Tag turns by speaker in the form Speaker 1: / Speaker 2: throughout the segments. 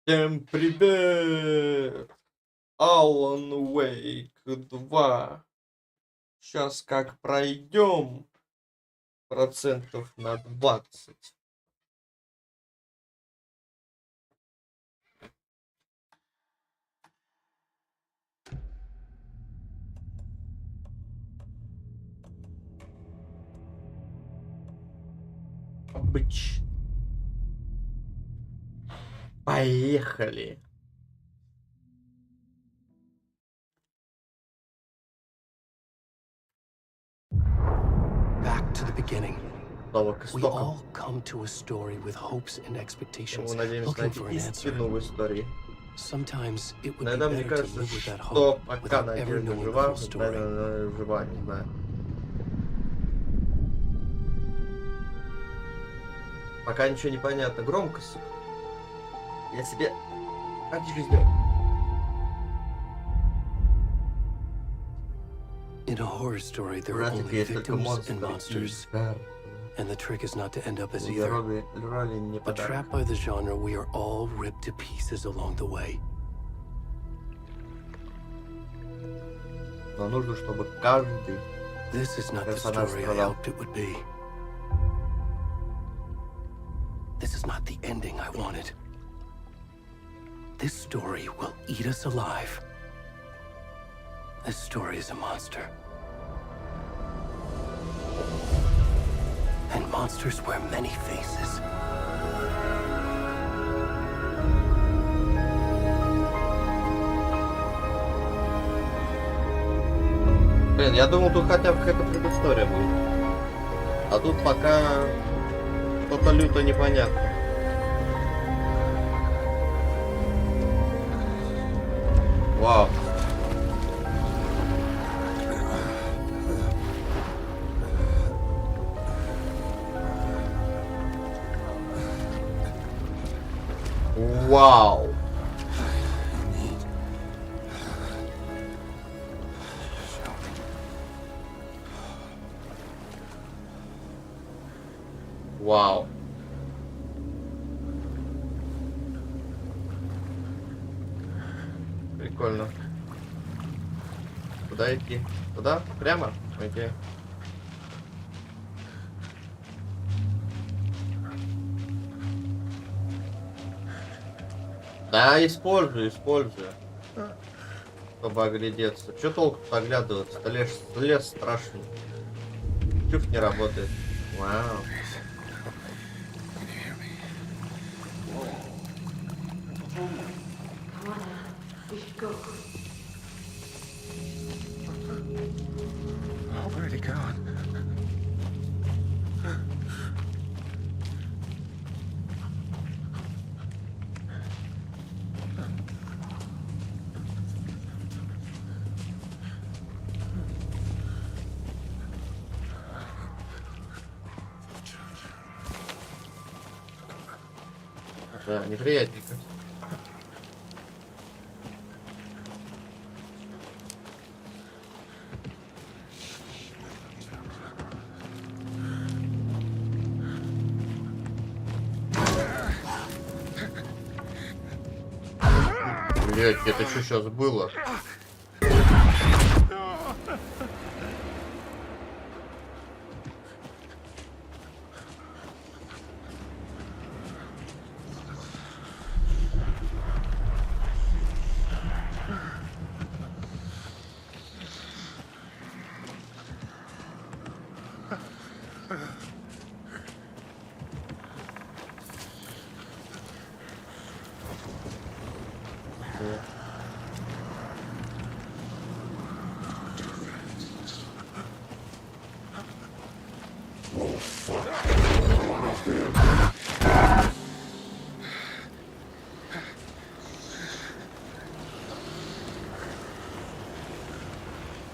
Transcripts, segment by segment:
Speaker 1: Всем привет! Alan Wake 2. Сейчас как пройдем процентов на 20. Бить. Поехали.
Speaker 2: Back to the beginning.
Speaker 1: Снова к
Speaker 2: We
Speaker 1: истокам.
Speaker 2: all come to a story with hopes and expectations,
Speaker 1: Мы надеемся
Speaker 2: looking
Speaker 1: найти
Speaker 2: for an answer.
Speaker 1: истину в истории.
Speaker 2: Sometimes it would be
Speaker 1: Иногда мне
Speaker 2: better to
Speaker 1: кажется,
Speaker 2: live with that
Speaker 1: что
Speaker 2: hope
Speaker 1: пока
Speaker 2: without ever
Speaker 1: надежда
Speaker 2: knowing the
Speaker 1: жива,
Speaker 2: full story.
Speaker 1: она жива, не знаю. Пока ничего не понятно. Громко, сука. Я себе потише сделал.
Speaker 2: In a horror story, there are only
Speaker 1: Есть только
Speaker 2: victims and
Speaker 1: монстры и
Speaker 2: monsters,
Speaker 1: жертвы.
Speaker 2: and the trick is not to end up as either.
Speaker 1: Роли не
Speaker 2: But
Speaker 1: подарок.
Speaker 2: trapped by the genre, we are all ripped to pieces along the way.
Speaker 1: Но нужно, чтобы каждый
Speaker 2: This is not the
Speaker 1: персонаж
Speaker 2: story I
Speaker 1: страдал.
Speaker 2: hoped it would be. This is not the ending I wanted. This story will eat us alive. This story is a monster. And monsters wear many faces.
Speaker 1: Блин, я думал, тут хотя бы какая-то предыстория будет. А тут пока что-то люто непонятно. Вау. Вау. Вау. Прикольно. Куда идти? Туда? Прямо? Окей. Да, использую. Чтобы оглядеться. Че толку оглядываться? Лес страшный. Чух не работает. Вау.
Speaker 3: Where'd he gone?
Speaker 1: Да, неприятненько. Блять, это что сейчас было?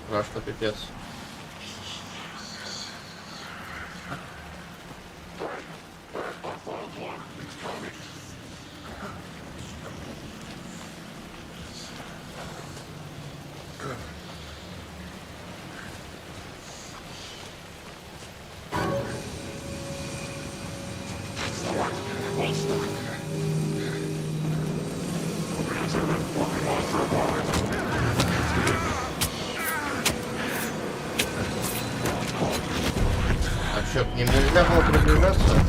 Speaker 1: Страшно, пипец. Им нельзя было приближаться.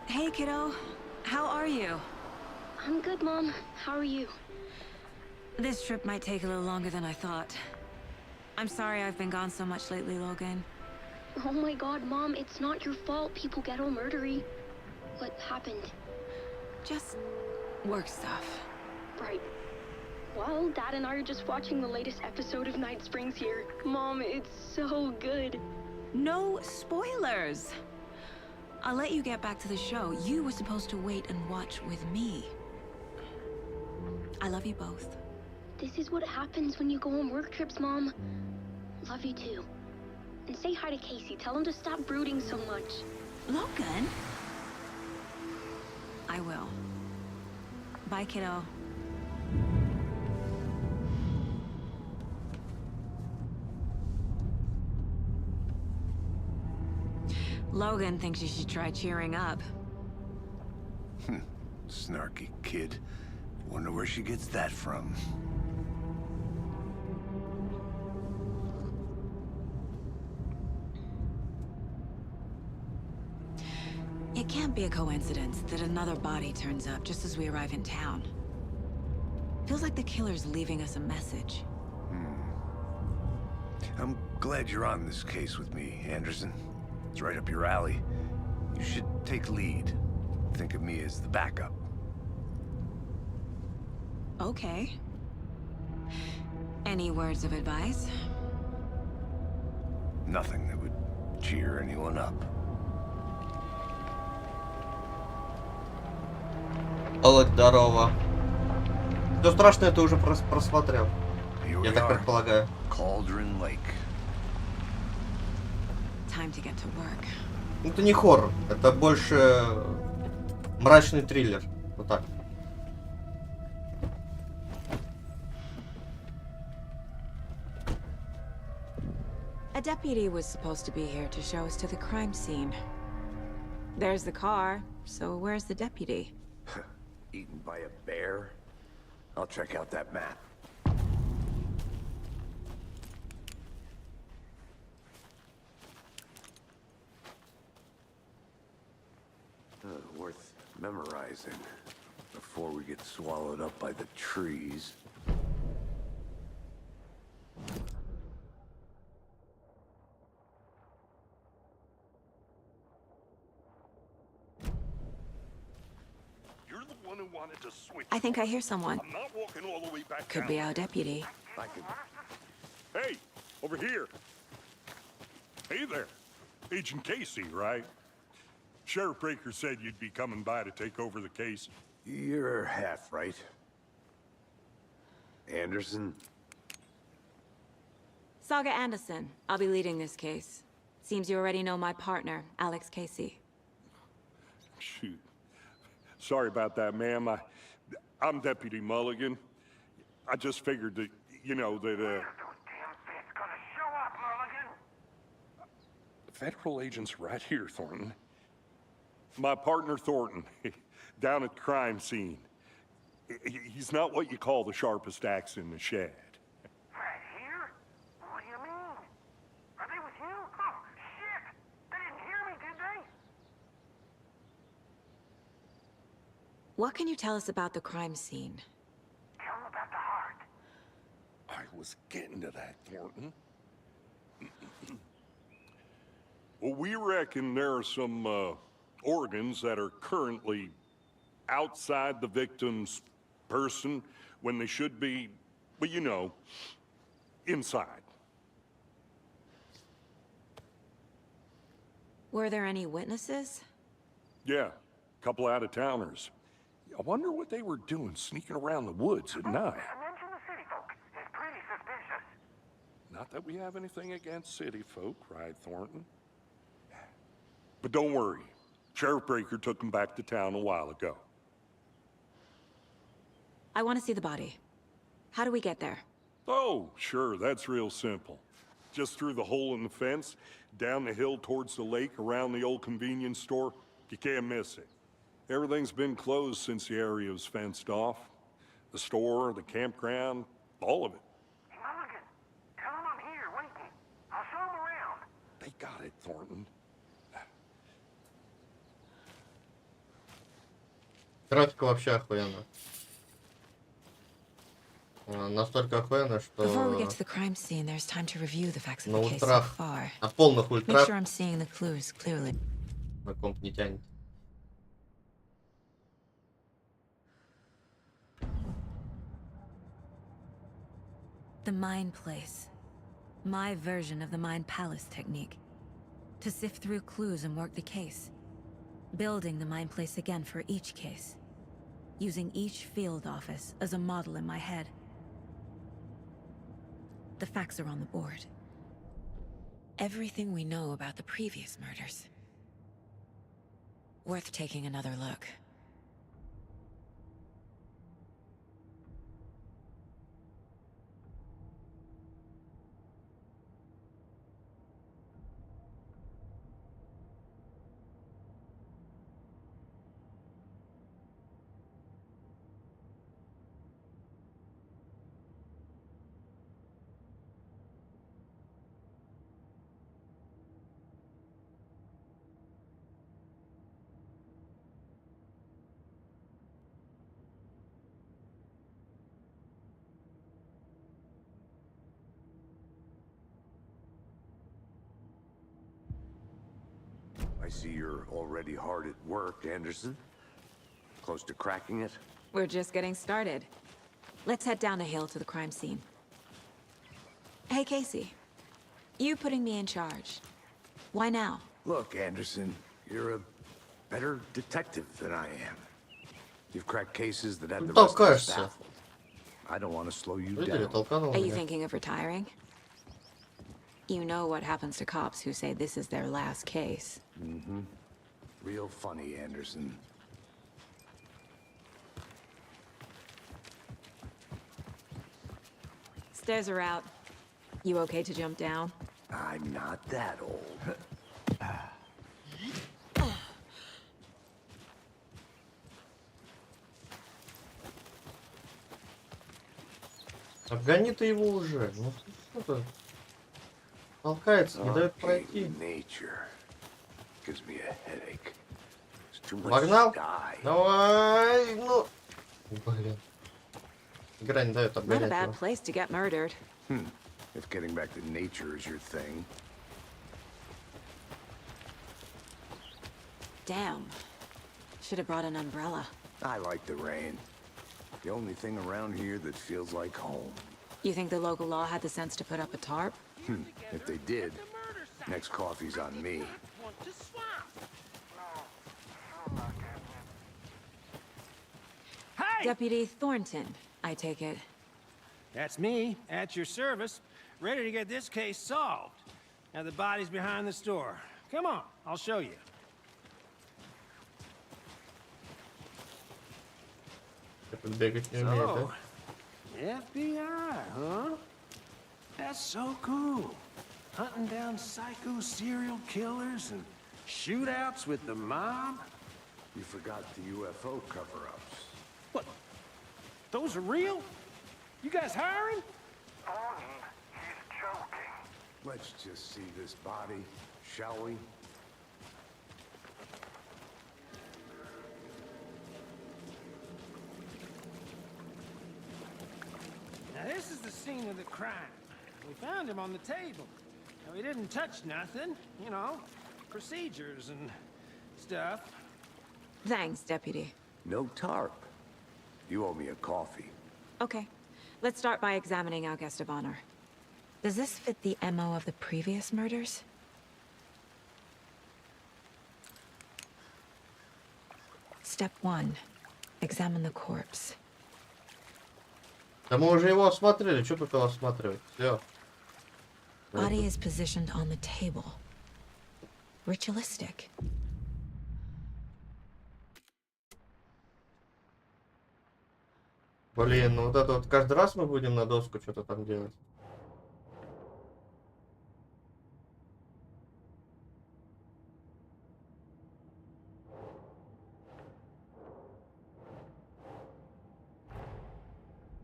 Speaker 3: Hey, kiddo. How are you?
Speaker 4: I'm good, Mom. How are you?
Speaker 3: This trip might take a little longer than I thought. I'm sorry I've been gone so much lately, Logan.
Speaker 4: Oh my god, Mom, it's not your fault people get all murdery. What happened?
Speaker 3: Just work stuff.
Speaker 4: Right. Well, Dad and I are just watching the latest episode of Night Springs here. Mom, it's so good.
Speaker 3: No spoilers! I'll let you get back to the show. You were supposed to wait and watch with me. I love you both.
Speaker 4: This is what happens when you go on work trips, Mom. Love you too. And say hi to Casey. Tell him to stop brooding so much.
Speaker 3: Logan? I will. Bye, kiddo. Logan thinks you should try cheering up.
Speaker 5: Snarky kid. Wonder where she gets that from.
Speaker 3: It can't be a coincidence that another body turns up just as we arrive in town. Feels like the killer's leaving us a message.
Speaker 5: I'm glad you're on this case with me, Anderson. It's right up your alley. You should take lead. Think of me as the backup.
Speaker 3: Okay. Any words of advice?
Speaker 5: Nothing that would cheer anyone up.
Speaker 1: Алло, здорово. Все страшное ты уже просмотрел.
Speaker 5: Here
Speaker 1: Я
Speaker 5: we
Speaker 1: так
Speaker 5: are.
Speaker 1: предполагаю.
Speaker 5: Cauldron Lake.
Speaker 3: Time to get to work.
Speaker 1: Это не хоррор, это больше мрачный триллер. Вот так.
Speaker 3: A deputy was supposed to be here to show us to the crime scene. There's the car, so where's the deputy?
Speaker 5: Eaten by a bear? I'll check out that map. Worth memorizing before we get swallowed up by the trees.
Speaker 6: You're the one who wanted to switch.
Speaker 3: I think I hear someone.
Speaker 6: I'm not walking all the way back
Speaker 3: Could
Speaker 6: down.
Speaker 3: be our deputy.
Speaker 5: I could...
Speaker 6: Hey, over here. Hey there. Agent Casey, right? Sheriff Breaker said you'd be coming by to take over the case.
Speaker 5: You're half right. Anderson?
Speaker 3: Saga Anderson. I'll be leading this case. Seems you already know my partner, Alex Casey.
Speaker 6: Shoot. Sorry about that, ma'am. I'm Deputy Mulligan. I just figured that, you know, that,
Speaker 7: Those damn fists gonna show up, Mulligan.
Speaker 6: Federal agent's right here, Thornton. My partner, Thornton, down at the crime scene. He's not what you call the sharpest axe in the shed.
Speaker 7: Right here? What do you mean? Are they with you? Oh, shit! They didn't hear me, did they?
Speaker 3: What can you tell us about the crime scene?
Speaker 7: Tell them about the heart.
Speaker 6: I was getting to that, Thornton. Well, we reckon there are some organs that are currently outside the victim's person when they should be, well, you know, inside.
Speaker 3: Were there any witnesses?
Speaker 6: Yeah, a couple out-of-towners. I wonder what they were doing sneaking around the woods at night.
Speaker 7: Mention the city folk. It's pretty suspicious.
Speaker 6: Not that we have anything against city folk, cried Thornton. But don't worry. Sheriff Breaker took them back to town a while ago.
Speaker 3: I want to see the body. How do we get there?
Speaker 6: Oh, sure, that's real simple. Just through the hole in the fence, down the hill towards the lake, around the old convenience store. You can't miss it. Everything's been closed since the area was fenced off. The store, the campground, all of it.
Speaker 7: Hey, Mulligan, tell them I'm here, waiting. I'll show them around.
Speaker 6: They got it, Thornton.
Speaker 1: Графика вообще охуенно. Настолько охуенно,
Speaker 3: Before we
Speaker 1: что
Speaker 3: get to the crime scene, there's time to review the facts of
Speaker 1: на
Speaker 3: the case so
Speaker 1: ультрах,
Speaker 3: far.
Speaker 1: на полных
Speaker 3: Make
Speaker 1: ультрах
Speaker 3: sure I'm seeing the clues clearly.
Speaker 1: на комп не тянет.
Speaker 3: The Mind Place. My version of the Mind Palace technique. To sift through clues and work the case. Building the Mind Place again for each case. Using each field office as a model in my head. The facts are on the board. Everything we know about the previous murders. Worth taking another look.
Speaker 5: I see you're already hard at work, Anderson. Close to cracking it?
Speaker 3: We're just getting started. Let's head down the hill to the crime scene. Hey, Casey. You putting me in charge. Why now?
Speaker 5: Look, Anderson, you're a better detective than I am. You've cracked cases that had the rest of us
Speaker 1: Толкаешься.
Speaker 5: baffled. I don't want to slow you
Speaker 1: Видели,
Speaker 5: down.
Speaker 1: толканул
Speaker 3: Are you
Speaker 1: меня.
Speaker 3: thinking of retiring? You know what happens to cops who say this is their last case.
Speaker 5: Real funny, Anderson.
Speaker 3: Stairs are out. You okay to jump down?
Speaker 5: I'm not that old.
Speaker 1: Обгони ты его уже. Ну что ты? Толкается, не дает пройти.
Speaker 5: Nature gives me a headache. There's too much
Speaker 1: Погнал?
Speaker 5: sky.
Speaker 1: Давай, ну. Блин. Игра не дает
Speaker 3: Not a
Speaker 1: обгонять
Speaker 3: bad
Speaker 1: его.
Speaker 3: place to get murdered.
Speaker 5: If getting back to nature is your thing.
Speaker 3: Damn. Should have brought an umbrella.
Speaker 5: I like the rain. The only thing around here that feels like home.
Speaker 3: You think the local law had the sense to put up a tarp?
Speaker 5: If they did, next coffee's on me.
Speaker 3: Deputy Thornton, I take it.
Speaker 8: That's me, at your service, ready to get this case solved. Now the body's behind the store. Come on, I'll show you.
Speaker 1: Это бегать не умеет,
Speaker 8: So,
Speaker 1: да?
Speaker 8: FBI, huh? That's so cool. Hunting down psycho serial killers and shootouts with the mob.
Speaker 5: You forgot the UFO cover-ups.
Speaker 8: What? Those are real? You guys hiring?
Speaker 7: He's joking.
Speaker 5: Let's just see this body, shall we?
Speaker 8: Now this is the scene of the crime. We found him on the table. Now, he didn't touch nothing, you know, procedures and stuff.
Speaker 3: Thanks, Deputy.
Speaker 5: No tarp. You owe me a coffee.
Speaker 3: Okay, let's start by examining our guest of honor. Does this fit the MO of the previous murders? Step 1. Examine the corpse.
Speaker 1: Да мы уже его осмотрели, что тут его осматривать? Все.
Speaker 3: Body is positioned on the table. Ritualistic.
Speaker 1: Блин, ну вот это вот каждый раз мы будем на доску что-то там делать.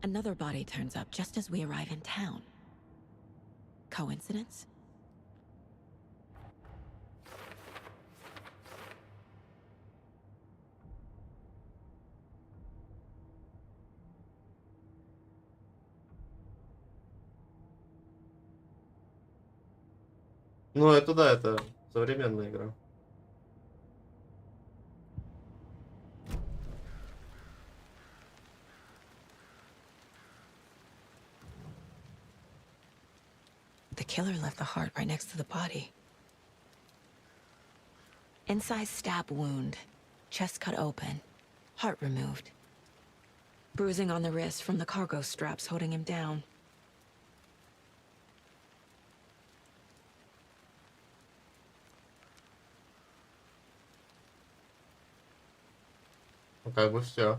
Speaker 3: Another body turns up just as we arrive in town. Coincidence?
Speaker 1: Ну это да, это современная игра.
Speaker 3: The killer left the heart right next to the body. Incised stab wound. Chest cut open. Heart removed. Bruising on the wrist from the cargo straps holding him down.
Speaker 1: Ну как бы все.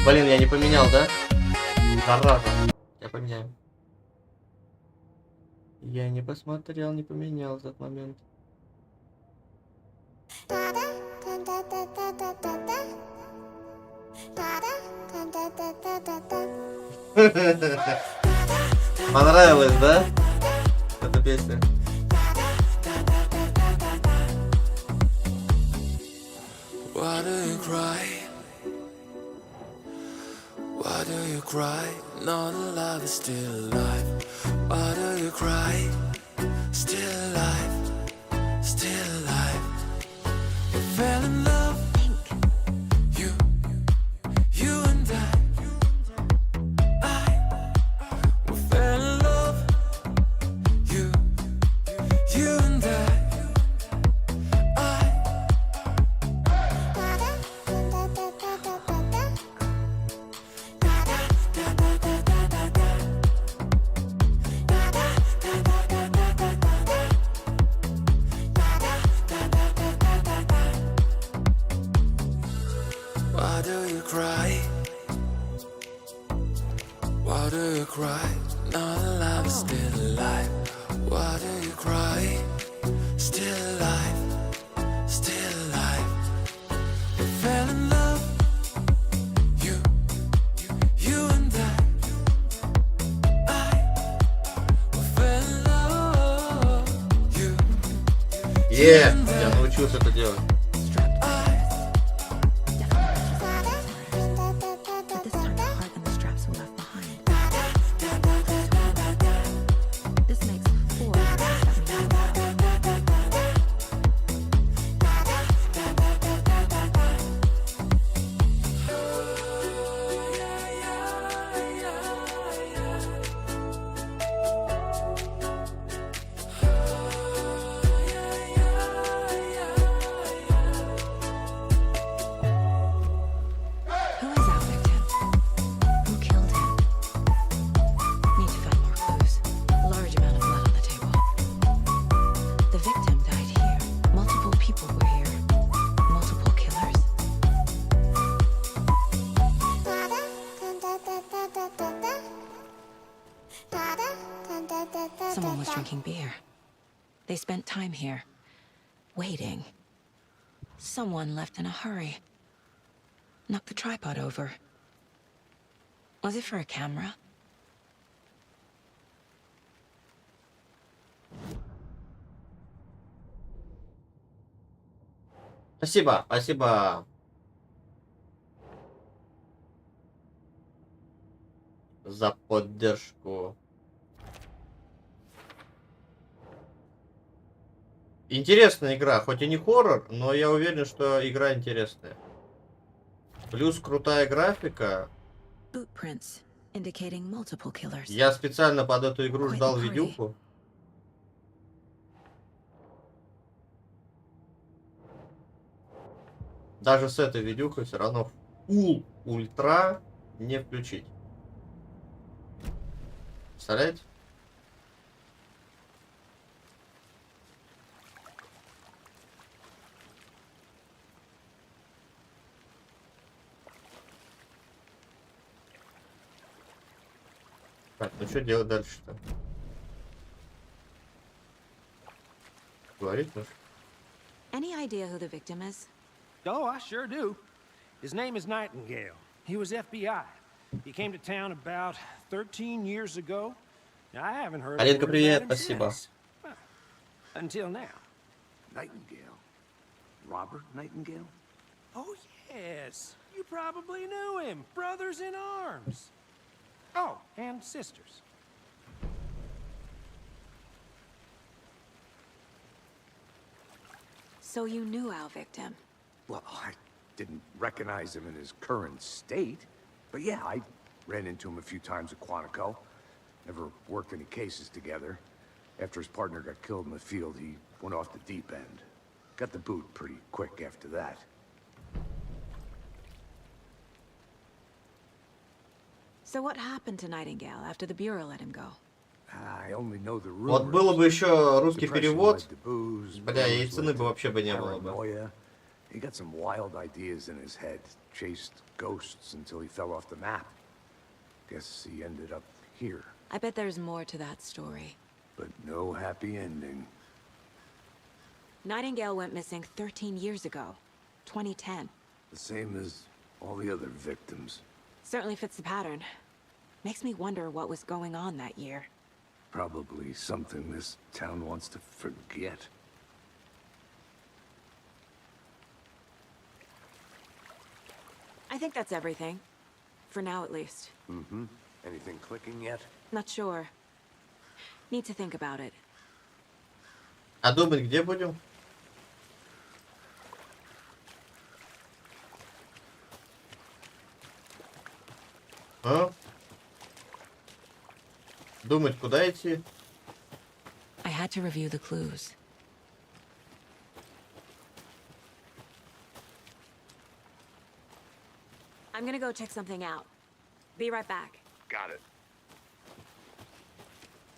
Speaker 1: Блин, я не поменял, да? Зараза. Я поменяю. Я не посмотрел, не поменял этот момент. Понравилось, да? Эта песня.
Speaker 9: Why do you cry? Why do you cry? Not alive, still alive. Why do you cry? Still alive, still alive. We fell in love. You and I. We fell in love. You and I. Why do you cry? Why do you cry? Not alive, still alive. Why do you cry? Still alive, still alive. We fell in love. You and I. We fell in love.
Speaker 1: Я научился это делать.
Speaker 3: But this time the heart and the straps were left behind. This makes 4 that we know about. victim died here. Multiple people were here. Multiple killers. Someone was drinking beer. They spent time here, waiting. Someone left in a hurry. Knocked the tripod over. Was it for a camera?
Speaker 1: Спасибо, спасибо. За поддержку. Интересная игра, хоть и не хоррор, но я уверен, что игра интересная. Плюс крутая графика. Я специально под эту игру ждал видюху. Даже с этой видюхой все равно ультра не включить. Представляете? Так, ну что делать дальше-то? Говорить нужно.
Speaker 3: Any idea who the victim is?
Speaker 8: Oh, I sure do. His name is Nightingale. He was FBI. He came to town about 13 years ago. I haven't heard
Speaker 1: Аленка,
Speaker 8: a word
Speaker 1: привет,
Speaker 8: about him
Speaker 1: спасибо.
Speaker 8: since. Well, until now.
Speaker 5: Nightingale? Robert Nightingale?
Speaker 8: Oh, yes. You probably knew him. Brothers in arms. Oh, and sisters.
Speaker 3: So you knew our victim?
Speaker 5: Well, I didn't recognize him in his current state. But yeah, I ran into him a few times at Quantico. Never worked any cases together. After his partner got killed in the field, he went off the deep end. Got the boot pretty quick after that.
Speaker 3: So what happened to Nightingale after the Bureau let him go?
Speaker 5: I only know the rumors.
Speaker 1: Вот было бы еще русский
Speaker 5: Depression
Speaker 1: перевод,
Speaker 5: led to booze,
Speaker 1: бля, и
Speaker 5: booze
Speaker 1: цены
Speaker 5: led
Speaker 1: бы
Speaker 5: to
Speaker 1: вообще бы не было бы.
Speaker 5: paranoia. He got some wild ideas in his head, chased ghosts until he fell off the map. Guess he ended up here.
Speaker 3: I bet there's more to that story.
Speaker 5: But no happy ending.
Speaker 3: Nightingale went missing 13 years ago, 2010.
Speaker 5: The same as all the other victims.
Speaker 3: Certainly fits the pattern. Makes me wonder what was going on that year.
Speaker 5: Probably something this town wants to forget.
Speaker 3: I think that's everything. For now, at least.
Speaker 5: Mm-hmm. Anything clicking yet?
Speaker 3: Not sure. Need to think about it.
Speaker 1: А думать где будем? А? Думать, куда идти?
Speaker 3: I had to review the clues. I'm gonna go check something out. Be right back.
Speaker 5: Got it.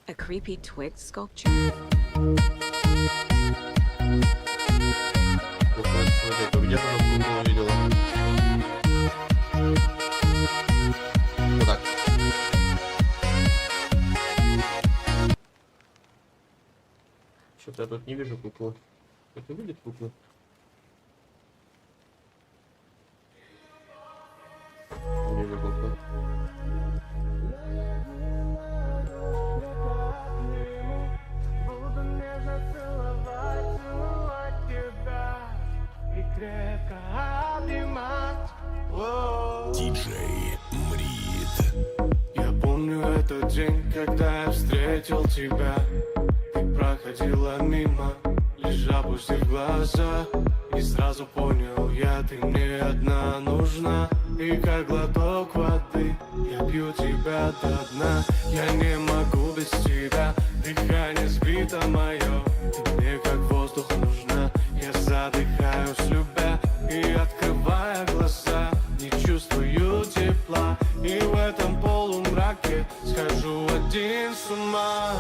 Speaker 3: A creepy twig sculpture?
Speaker 1: Где-то она увидела. Вот так. Что-то я тут не вижу куклу. Кто-то видит куклу? Не вижу куклу.
Speaker 9: Диджей Мрид.
Speaker 10: Я помню этот день, когда я встретил тебя. Ты проходила мимо, лишь опустив глаза. И сразу понял я, ты мне одна нужна. И как глоток воды, я пью тебя до дна. Я не могу без тебя, дыхание сбито мое. Ты мне как воздух нужна, я задыхаюсь, любя. И открывая глаза, не чувствую тепла. И в этом полумраке схожу один с ума.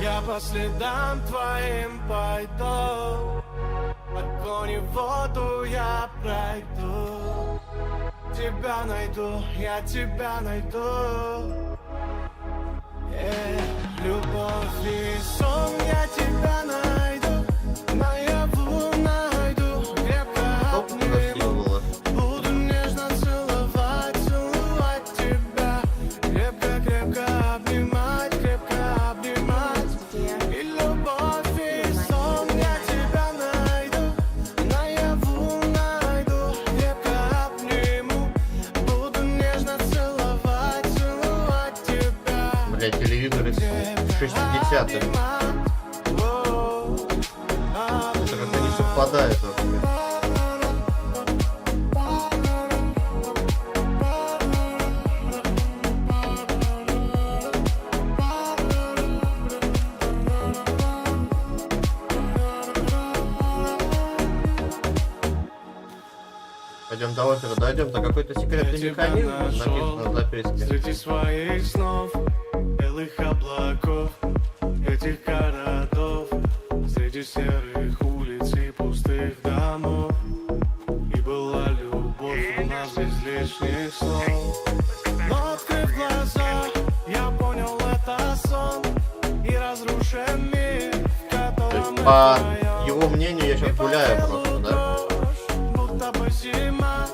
Speaker 10: Я по следам твоим пойду, огонь и воду я пройду. Тебя найду, я тебя найду. Любовь и сон, я тебя найду, наяву найду, крепко обниму. Буду нежно целовать, целовать тебя, крепко-крепко обнимать, крепко обнимать. И любовь и сон, я тебя найду, наяву найду, крепко обниму. Буду нежно целовать, целовать тебя.
Speaker 1: Блять, телевизор из 60-х. Это как-то не совпадает вообще. Пойдем до озера, дойдем до какой-то секретный механизм, написано в записке.
Speaker 10: Среди своих снов, белых облаков, этих городов, среди серых улиц и пустых домов. И была любовь у нас без лишних слов. Но открыв глаза, я понял, это сон и разрушен мир, в котором
Speaker 1: По его мнению, я сейчас гуляю просто, да?
Speaker 10: будто бы зима,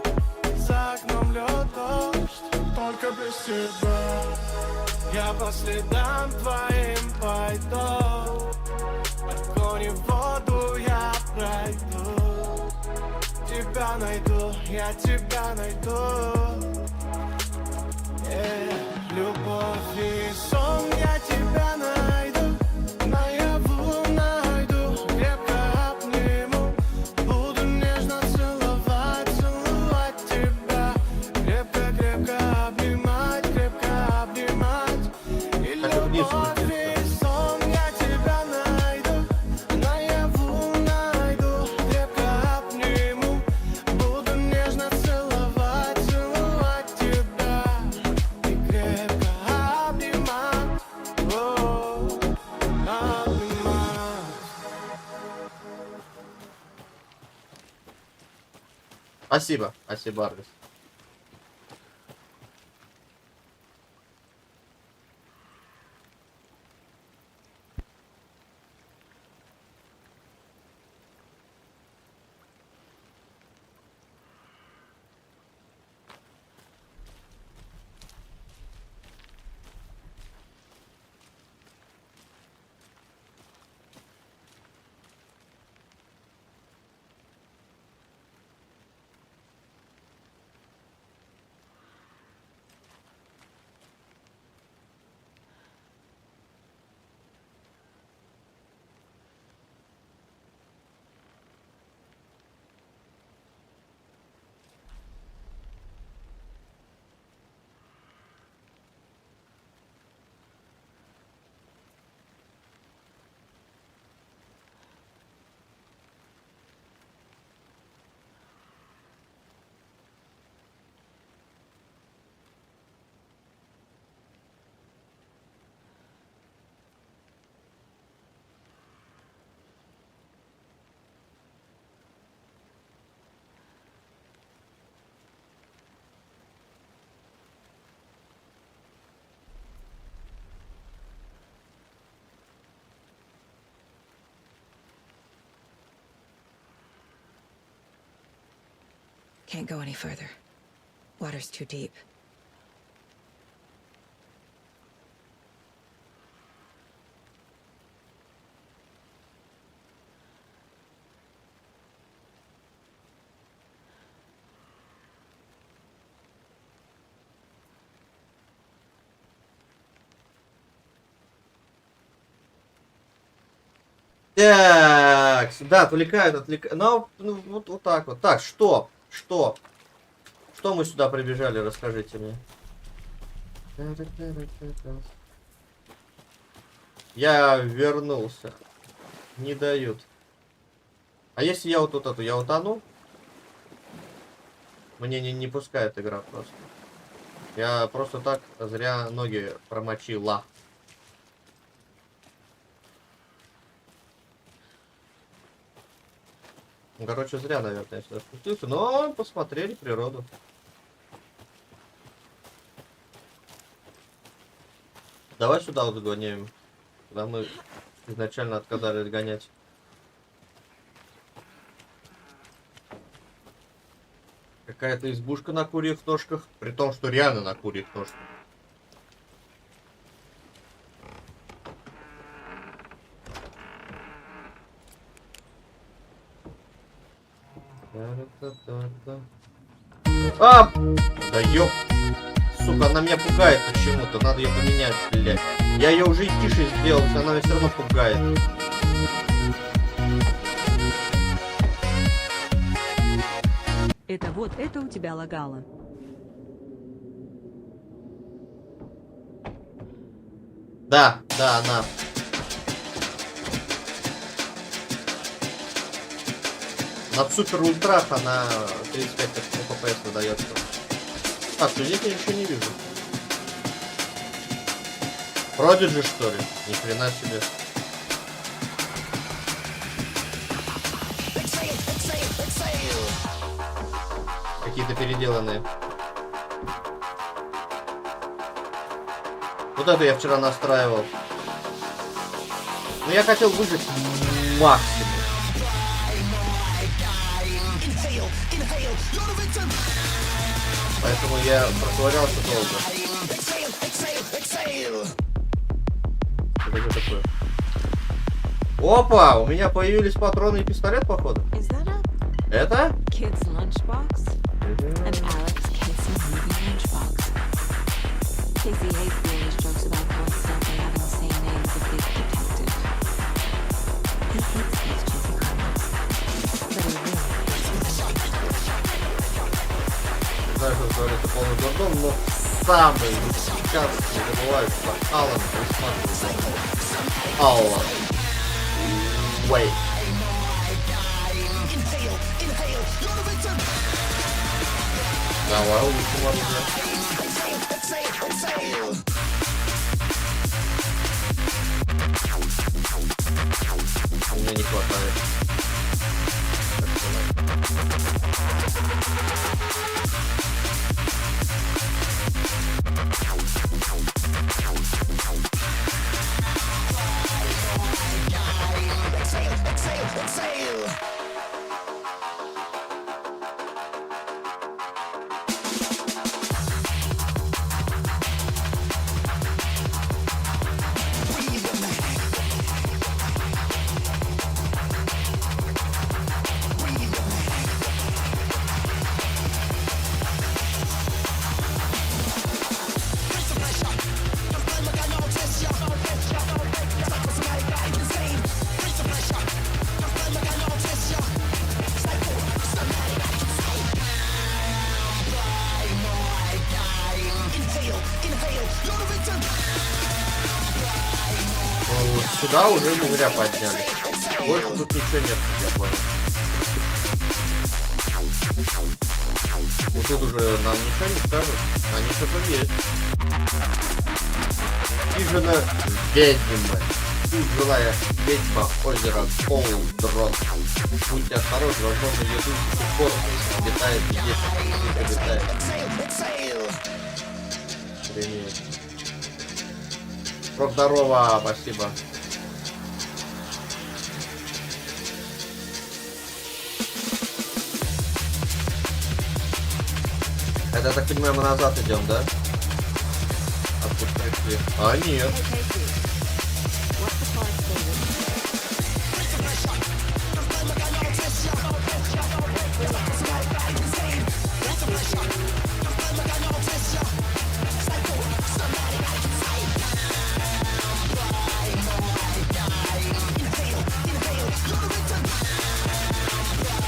Speaker 10: за окном лед, дождь, только без тебя. Я по следам твоим пойду, огонь и воду я пройду. Тебя найду, я тебя найду. Любовь и сон, я тебя найду, наяву найду, крепко обниму. Буду нежно целовать, целовать тебя, крепко-крепко обнимать, крепко обнимать. И любовь и сон, я тебя найду, наяву найду, крепко обниму. Буду нежно целовать, целовать тебя и крепко обнимать, обнимать.
Speaker 1: Спасибо, спасибо, Аргус.
Speaker 3: Can't go any further. Water's too deep.
Speaker 1: Так, да, отвлекают. Ну, вот так вот. Так, что? Что мы сюда прибежали, расскажите мне. Я вернулся. Не дают. А если я вот тут эту, я утону? Мне не пускает игра просто. Я просто так зря ноги промочила. Ну, короче, зря, наверное, я сюда спустился, но посмотрели природу. Давай сюда вот сгоняем. Куда мы изначально отказались гонять. Какая-то избушка на курьих ножках. При том, что реально на курьих ножках. А! Да ёп! Сука, она меня пугает почему-то. Надо ее поменять, блядь. Я ее уже и тише сделал, она меня все равно пугает.
Speaker 11: Это вот это у тебя лагало.
Speaker 1: Да, да, она. На супер ультрах она 35 FPS выдает. Так, что здесь я ничего не вижу. Продиджи, что ли? Ни хрена себе. Какие-то переделанные. Вот это я вчера настраивал. Но я хотел выжать максимум. Поэтому я проковырялся долго. Что это такое? Опа! У меня появились патроны и пистолет, походу. Это? Знаю, что говорит, это полный дурдом, но самый мексиканский, не забываю, что Алан присматривается. Алан. Wait. Давай улучшим оружие. Мне не хватает. Сюда уже не зря подняли. Больше тут ничего нет, я понял. Вот тут уже нам ничего не скажут. Они что-то есть. Хижина ведьмы. Тут жилая ведьма озера Колдрон. Будьте осторожны, возможно, ее дух до сих пор обитает здесь. Обитает. Привет. Здорово, спасибо. Это, я так понимаю, мы назад идем, да? Откуда пришли? А, нет.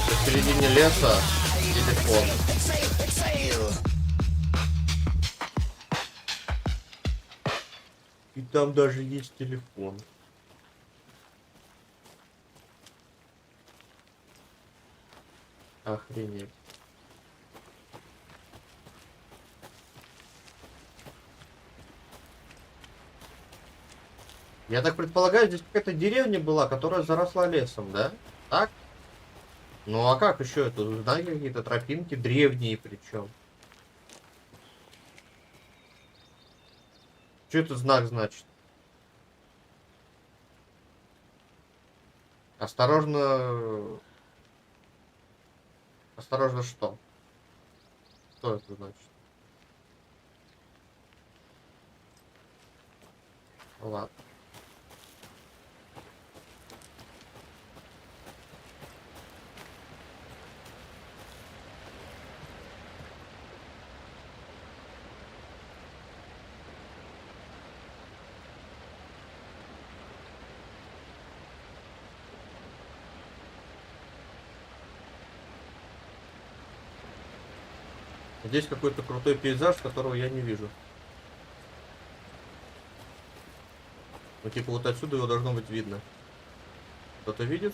Speaker 1: В середине леса телефон. И там даже есть телефон. Охренеть. Я так предполагаю, здесь какая-то деревня была, которая заросла лесом, да? Так? Ну а как еще это? Знаки какие-то, тропинки, древние причем. Что этот знак значит? Осторожно... Осторожно что? Что это значит? Ладно. Здесь какой-то крутой пейзаж, которого я не вижу. Ну, типа, вот отсюда его должно быть видно. Кто-то видит?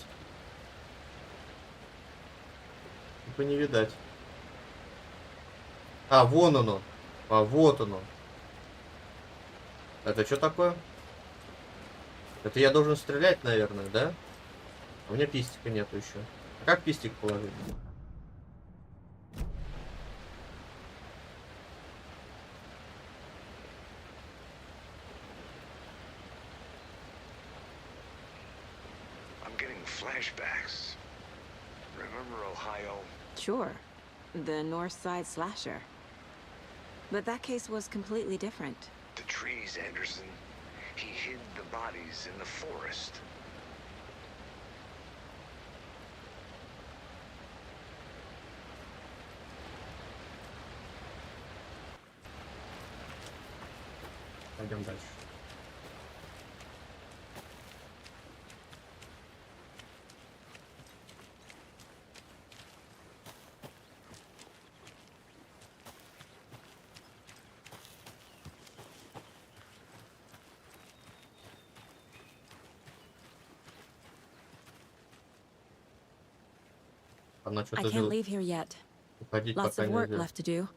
Speaker 1: Типа, не видать. А, вон оно. А, вот оно. Это что такое? Это я должен стрелять, наверное, да? У меня пистика нету еще. А как пистик положить?
Speaker 5: Flashbacks. Remember Ohio?
Speaker 12: Sure. The North Side slasher. But that case was completely different.
Speaker 5: The trees, Anderson. He hid the bodies in the forest.
Speaker 1: Пойдем дальше. Она
Speaker 3: I
Speaker 1: что-то
Speaker 3: can't
Speaker 1: делает.
Speaker 3: leave here yet.
Speaker 1: Уходить
Speaker 3: Lots
Speaker 1: пока
Speaker 3: of work
Speaker 1: нельзя.
Speaker 3: left to do.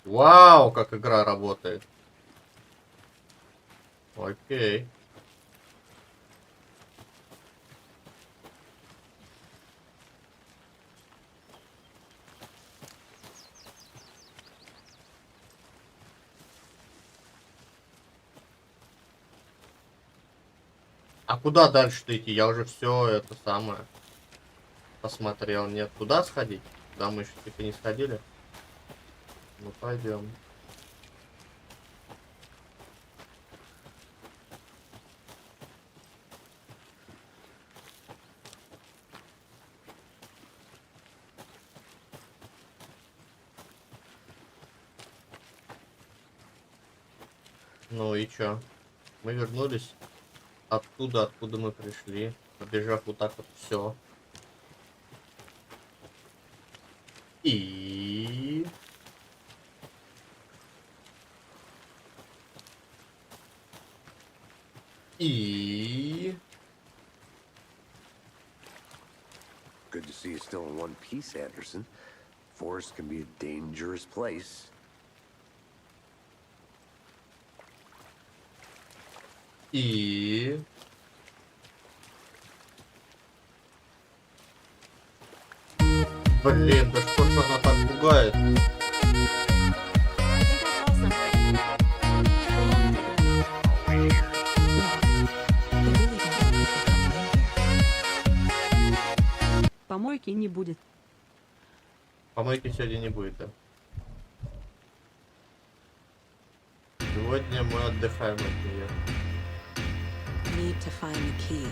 Speaker 1: Вау, как игра работает. Окей. А куда дальше-то идти? Я уже все это самое посмотрел. Нет, туда сходить? Да, мы еще типа не сходили. Ну пойдем. Ну и чё? Мы вернулись оттуда, откуда мы пришли, побежав вот так вот все. И...
Speaker 5: Good to see you still in one piece, Anderson. Forest can be a dangerous place.
Speaker 1: Блин, да что ж она так пугает?
Speaker 11: Помойки не будет.
Speaker 1: Помойки сегодня не будет, да? Сегодня мы отдыхаем от нее.
Speaker 3: Need to find the key.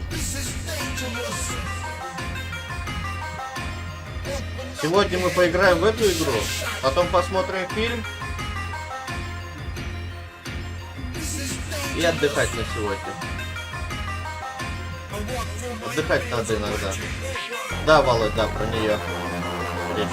Speaker 1: Сегодня мы поиграем в эту игру, потом посмотрим фильм и отдыхать на сегодня. Отдыхать надо иногда. Да, Володь, да, про нее речь.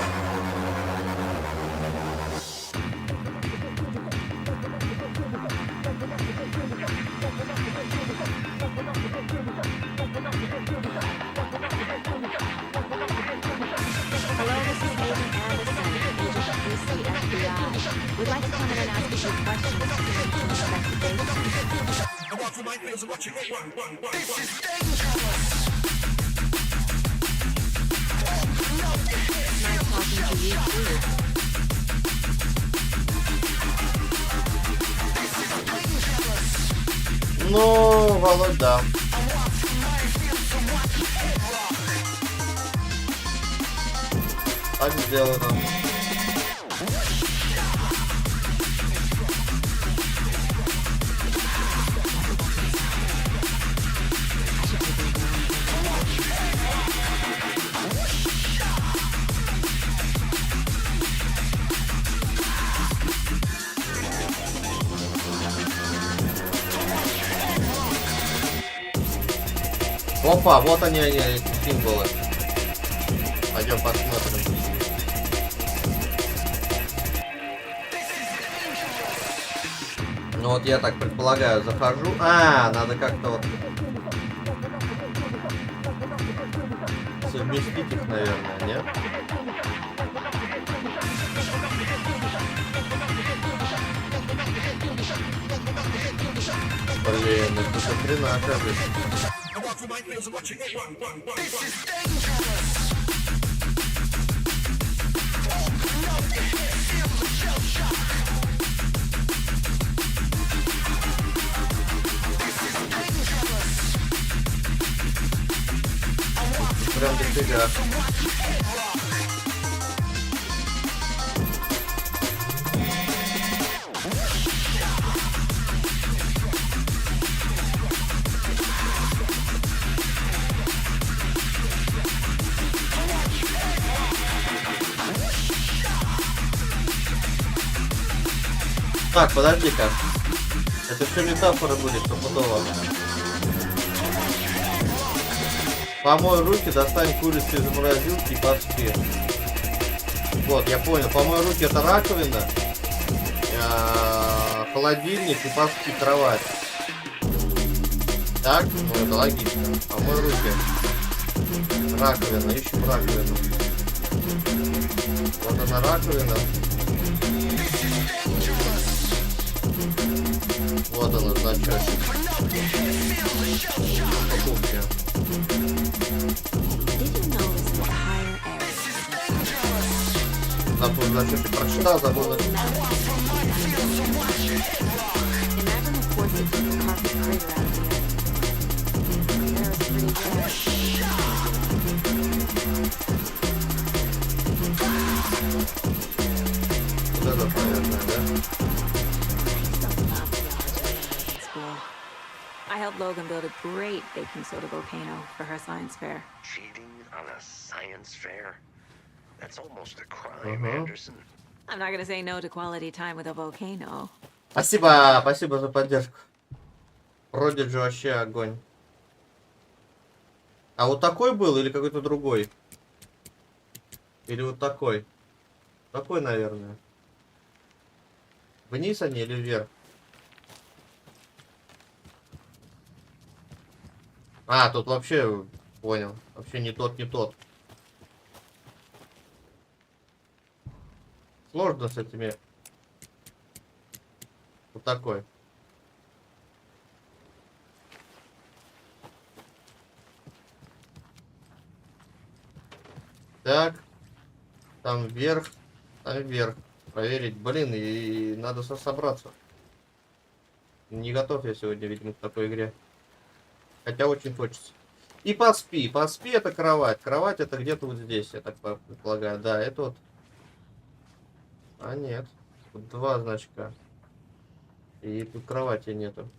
Speaker 12: Hello, this is Agent Anderson, agent of 3C FBI. We'd like to come in and ask a few questions to conduct an investigation. This is dangerous!
Speaker 1: Ну, Володь, да. Так сделано. Опа, вот они, эти символы. Пойдем посмотрим. Ну вот я так предполагаю, захожу. Надо как-то вот совместить их, наверное, нет? Блин, это хрена, кажется. Прям дофига. Так, подожди-ка. Это все метафора будет, стопудово. Помой руки, достань курицу из морозилки и поспи. Вот, я понял. Помой руки — это раковина, холодильник и поспи, кровать. Так? Ну, это логично. Помой руки. Раковина, ищем раковину. Вот она, раковина. Вот он, значочек. Покупки. Забыл, значочек прочитал, забыл. Вот это понятно, да?
Speaker 12: I helped Logan build a great baking soda volcano for her science fair.
Speaker 7: Cheating on a science fair? That's almost a crime, Anderson.
Speaker 12: I'm not gonna say no to quality time with a volcano.
Speaker 1: Спасибо, спасибо за поддержку. Вроде же вообще огонь. А вот такой был или какой-то другой? Или вот такой? Такой, наверное. Вниз они или вверх? Тут вообще, понял. Вообще не тот, не тот. Сложно с этими. Вот такой. Так. Там вверх. Там вверх. Проверить. Блин, и надо собраться. Не готов я сегодня, видимо, к такой игре. Хотя очень хочется. И поспи. Поспи — это кровать. Кровать — это где-то вот здесь, я так предполагаю. Да, это вот. Нет. Тут два значка. И тут кровати нету.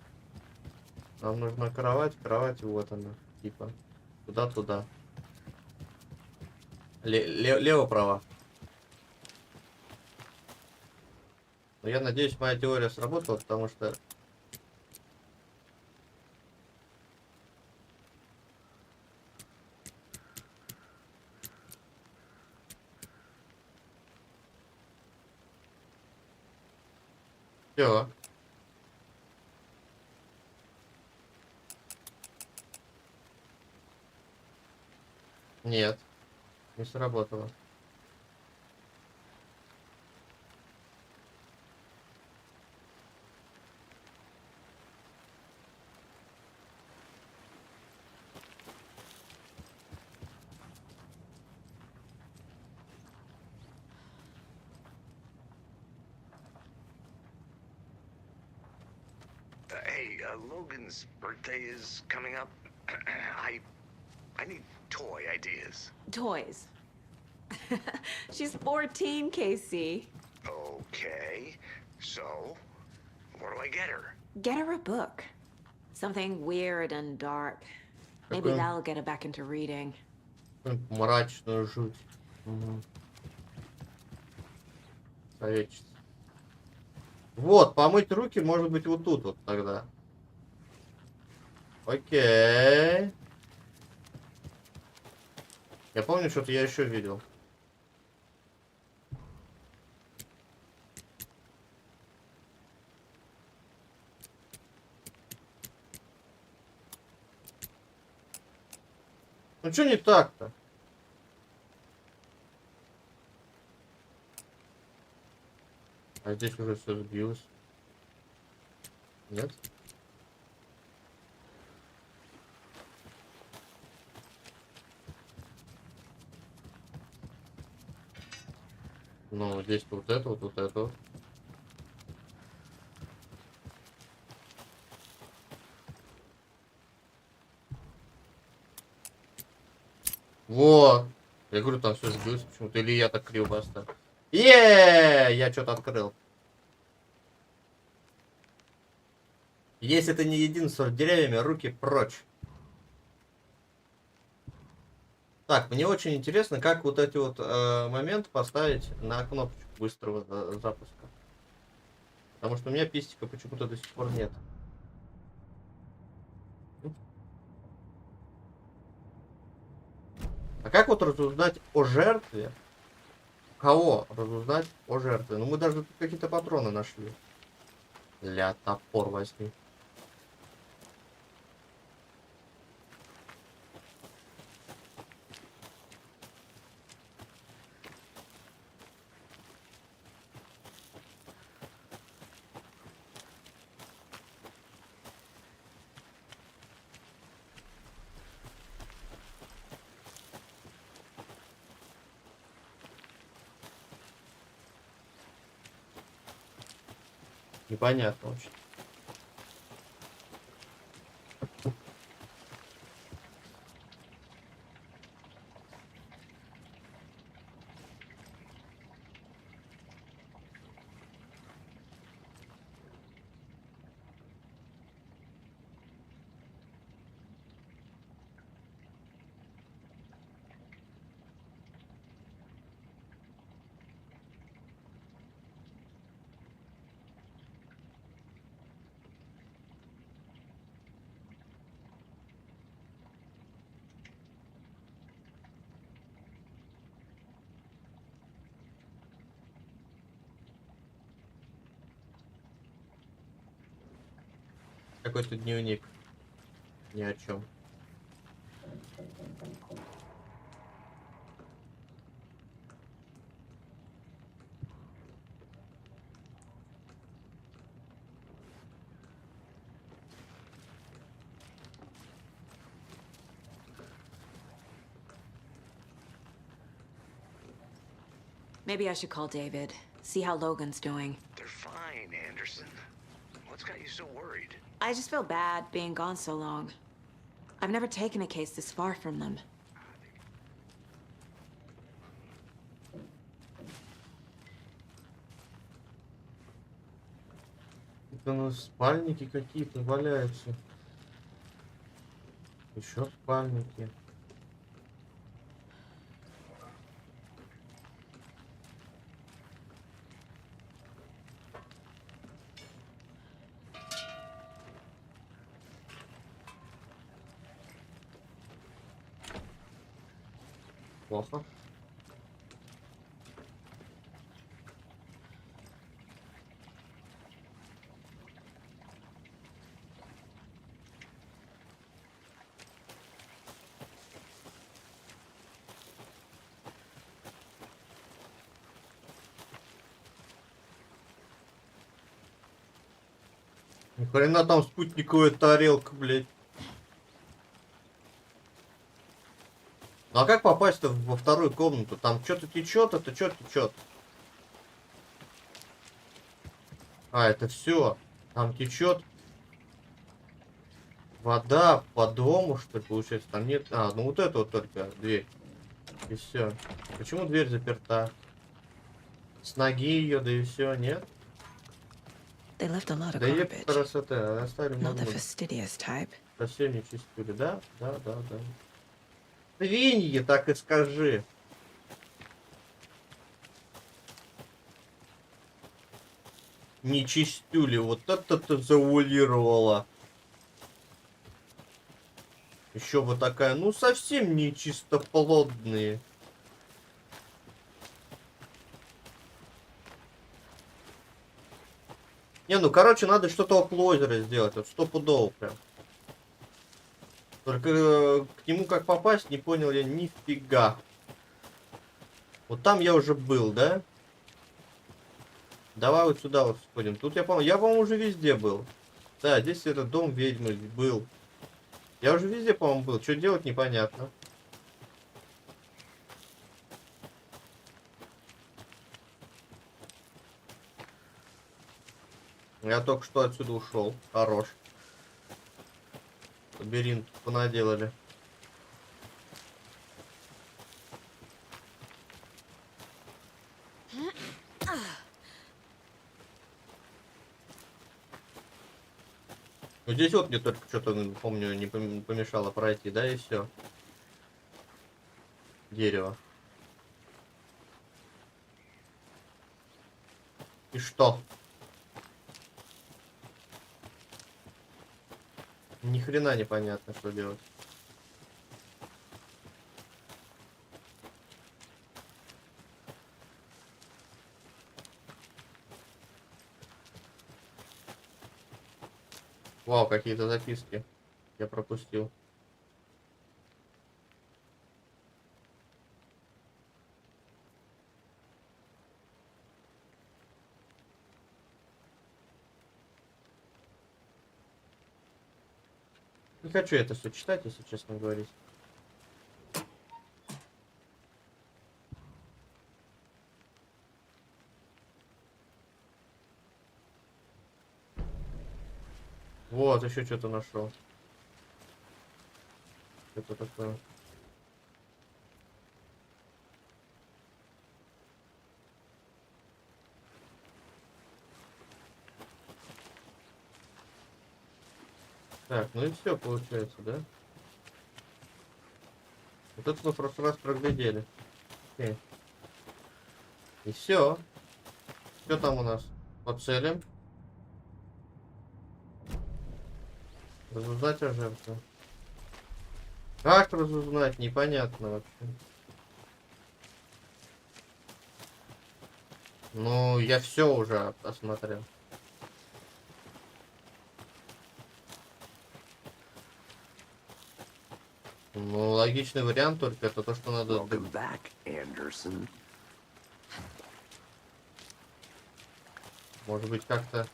Speaker 1: Нам нужна кровать. Кровать, вот она. Типа. Туда-туда. Лево-право. Но я надеюсь, моя теория сработала, потому что... Все. Нет, не сработало.
Speaker 7: Hey, Logan's birthday is coming up. I need toy ideas.
Speaker 12: Toys. She's 14, Casey.
Speaker 7: Okay, so what do I get her?
Speaker 12: Get her a book. Something weird and dark. Maybe
Speaker 1: Какой-
Speaker 12: that'll get her back into reading.
Speaker 1: Мрачную жуть. Угу. Советчество. Вот, помыть руки может быть вот тут вот тогда. Окей. Я помню, что-то я еще видел. Ну что не так-то? А здесь уже все сбилось. Нет? Ну, здесь вот это, вот это. Вот. Вот. Я говорю, там все сбилось почему-то. Или я так криво поставил. Я что-то открыл. Если это не единство с деревьями, руки прочь. Так, мне очень интересно, как вот эти вот моменты поставить на кнопочку быстрого запуска. Потому что у меня пистика почему-то до сих пор нет. А как вот разузнать о жертве? Кого разузнать о жертве? Ну мы даже тут какие-то патроны нашли. Ля, топор возьми. Непонятно очень. Какой-то дневник. Ни о чем.
Speaker 12: Maybe I should call David, see how Logan's doing.
Speaker 7: They're fine, Anderson. What's got you so worried?
Speaker 12: I just feel bad being gone so long. I've never taken a case this far from them.
Speaker 1: Это у нас спальники какие-то валяются. Еще спальники. Плохо. Ни хрена там спутниковая тарелка, блядь. Ну а как попасть-то во вторую комнату? Там что-то течет, это что течет? А, это все. Там течет. Вода по дому, что ли, получается? Там нет... А, ну вот это вот только дверь. И все. Почему дверь заперта? С ноги ее, да и все, нет?
Speaker 3: They left a lot of
Speaker 1: Да и
Speaker 3: garbage.
Speaker 1: красота, оставили
Speaker 3: Not the
Speaker 1: много.
Speaker 3: fastidious type.
Speaker 1: Совсем не чистили, да? Да. Свиньи, так и скажи. Не чистюли, вот это ты завуалировала. Еще вот такая, ну совсем не чистоплодные. Не, ну короче, надо что-то около озера сделать, вот стопудово прям. Только к нему как попасть, не понял я нифига. Вот там я уже был, да? Давай вот сюда вот сходим. Тут я, по-моему, уже везде был. Да, здесь этот дом ведьмы был. Я уже везде, по-моему, был. Что делать, непонятно. Я только что отсюда ушел. Хорош. Лабиринт понаделали. Ну, здесь вот мне только что-то, помню, не помешало пройти, да, и все. Дерево. И что? Ни хрена непонятно, что делать. Вау, какие-то записки я пропустил. Не хочу это все читать, если честно говорить. Вот, еще что-то нашел. Что-то такое. Так, ну и все получается, да? Вот это мы в прошлый раз проглядели. Окей. И все. Что там у нас? По целям. Разузнать о жертве. Как разузнать? Непонятно вообще. Ну, я все уже осмотрел. Ну, логичный вариант только это то, что надо...
Speaker 5: Welcome back, Anderson.
Speaker 1: Может быть, как-то...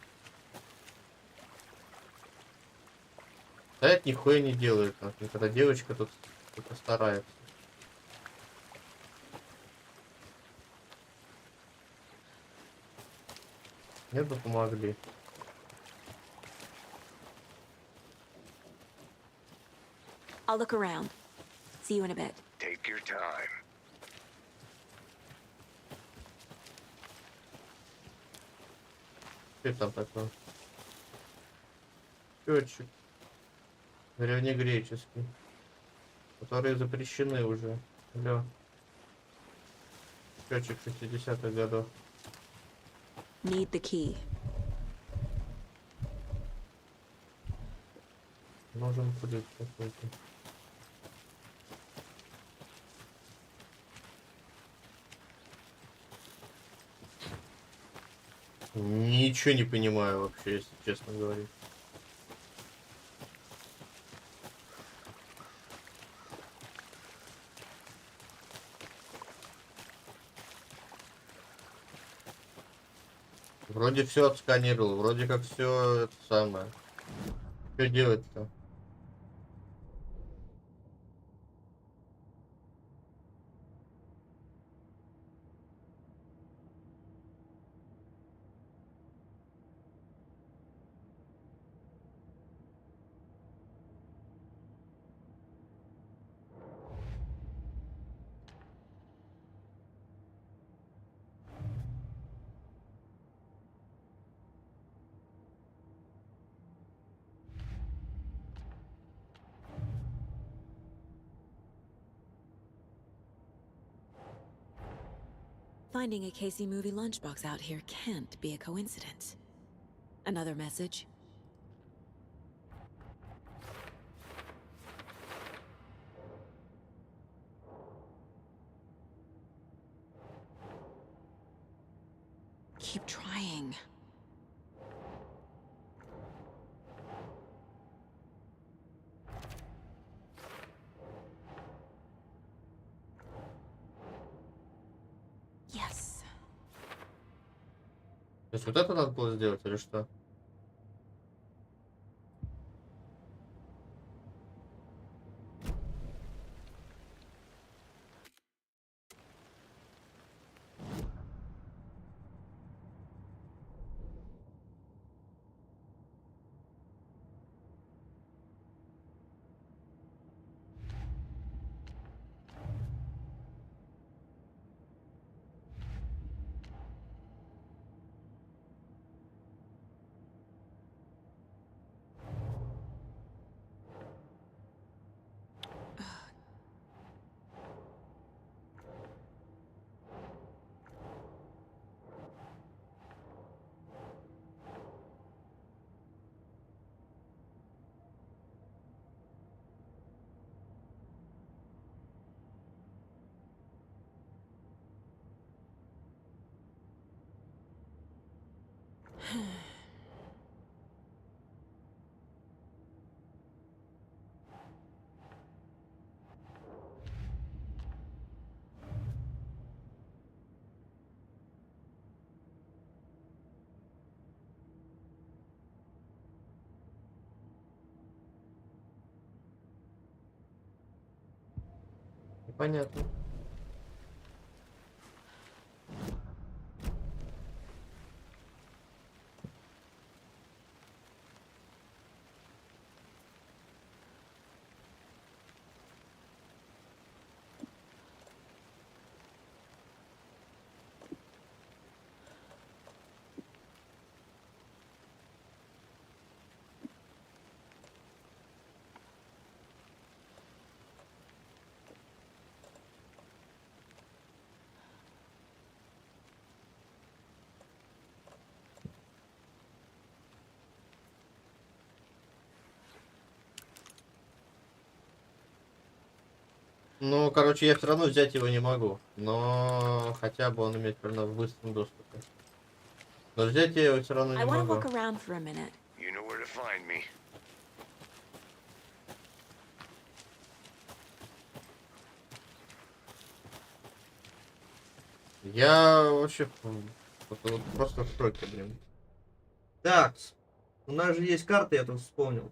Speaker 1: Да, это нихуя не делает. Когда девочка тут что-то старается. Нет бы помогли.
Speaker 3: I'll look around. See you in a bit.
Speaker 5: Take your time.
Speaker 1: Что там такое? Счетчик. Древнегреческий. Которые запрещены уже. Алло. Счетчик 60-х годов.
Speaker 3: Need the key.
Speaker 1: Нужен ключ какой-то. Ничего не понимаю вообще, если честно говорить. Вроде все отсканировал, вроде как все это самое. Что делать-то?
Speaker 3: Finding a Casey movie lunchbox out here can't be a coincidence. Another message. Keep trying. Yes.
Speaker 1: То есть вот это надо было сделать или что? Понятно. Ну, короче, я все равно взять его не могу. Но хотя бы он имеет примерно в быстром доступе. Но взять я его все равно не
Speaker 3: I want to
Speaker 1: могу.
Speaker 3: walk around for a minute.
Speaker 5: You know where to find me.
Speaker 1: Я вообще вот просто в шоке, блин. Так, у нас же есть карта, я тут вспомнил.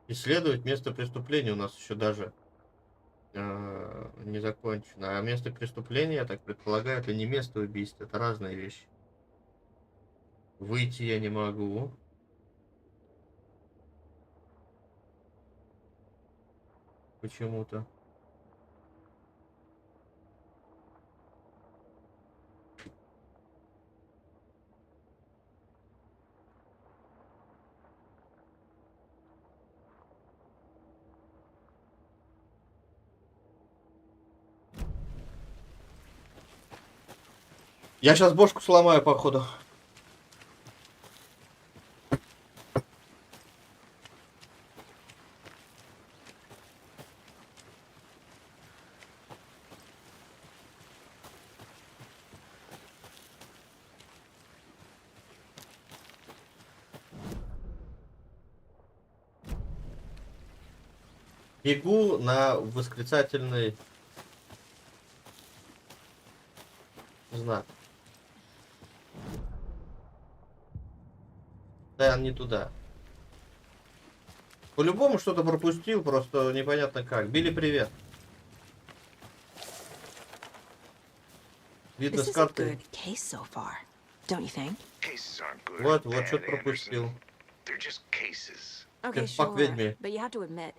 Speaker 1: Исследовать место преступления у нас еще даже не закончено. А место преступления, я так предполагаю, это не место убийства, это разные вещи. Выйти я не могу. Почему-то. Я сейчас бошку сломаю, походу. Бегу на восклицательный знак. Да, не туда. По-любому что-то пропустил, просто непонятно как. Билли, привет. Видно
Speaker 3: This
Speaker 1: с
Speaker 3: is a
Speaker 1: карты.
Speaker 3: good case so far.
Speaker 12: don't you think?
Speaker 7: Cases aren't good.
Speaker 1: Вот,
Speaker 7: or
Speaker 1: вот
Speaker 7: bad,
Speaker 1: что-то пропустил.
Speaker 7: Anderson. They're just cases.
Speaker 12: Okay,
Speaker 1: Fuck
Speaker 12: sure.
Speaker 1: with me.
Speaker 12: But you have to admit,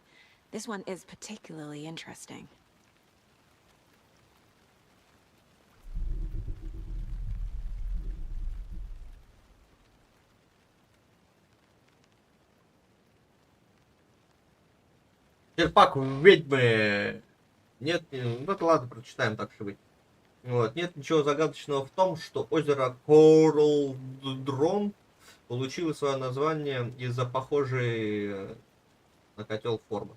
Speaker 12: this one is particularly interesting.
Speaker 1: Черпак ведьмы. Нет, ну это ладно, прочитаем так же быть. Вот. Нет ничего загадочного в том, что озеро Коралдрон получило свое название из-за похожей на котел формы.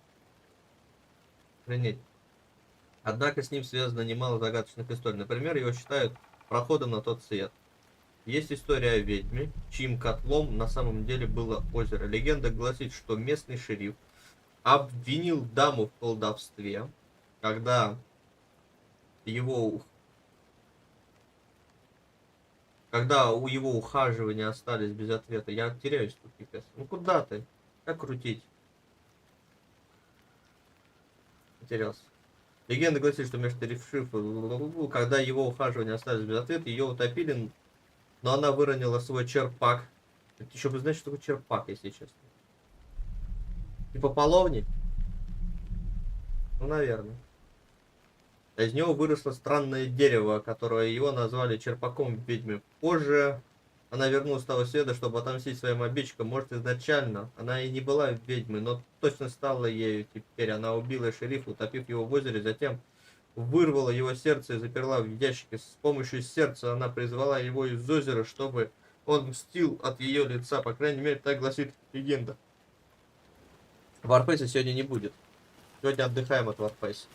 Speaker 1: Охренеть. Однако с ним связано немало загадочных историй. Например, его считают проходом на тот свет. Есть история о ведьме, чьим котлом на самом деле было озеро. Легенда гласит, что местный шериф обвинил даму в колдовстве, когда у его ухаживания остались без ответа. Я теряюсь тут, пипец. Ну куда ты? Как крутить? Потерялся. Легенда гласит, что между шериф, когда его ухаживания остались без ответа, ее утопили, но она выронила свой черпак. Это еще бы знать, что такое черпак, если честно. Типа половник? Ну, наверное. Из него выросло странное дерево, которое его назвали черпаком ведьмы. Позже она вернулась с того света, чтобы отомстить своим обидчикам. Может, изначально она и не была ведьмой, но точно стала ею теперь. Она убила шерифа, утопив его в озере, затем вырвала его сердце и заперла в ящике. С помощью сердца она призвала его из озера, чтобы он мстил от ее лица. По крайней мере, так гласит легенда. Варфейса сегодня не будет. Сегодня отдыхаем от Варфейса.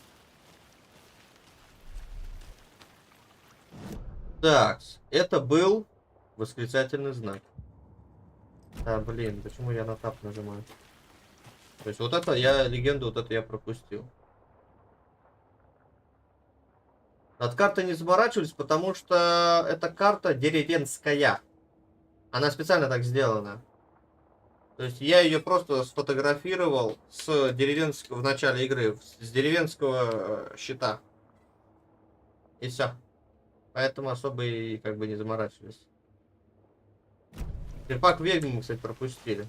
Speaker 1: Так, это был восклицательный знак. А, блин, почему я на тап нажимаю? То есть вот это я, легенду, вот это я пропустил. Над картой не заморачивались, потому что эта карта деревенская. Она специально так сделана. То есть я ее просто сфотографировал с деревенского в начале игры, с деревенского щита. И все. Поэтому особо и как бы не заморачивались. Черпак ведьмы мы, кстати, пропустили.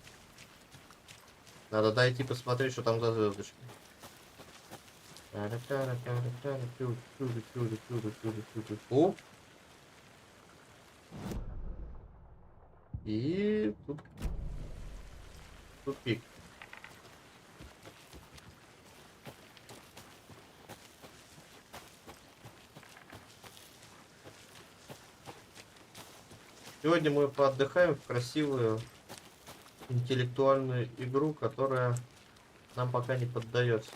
Speaker 1: Надо дойти посмотреть, что там за звездочки. О! И тут тупик. Сегодня мы поотдыхаем в красивую интеллектуальную игру, которая нам пока не поддается.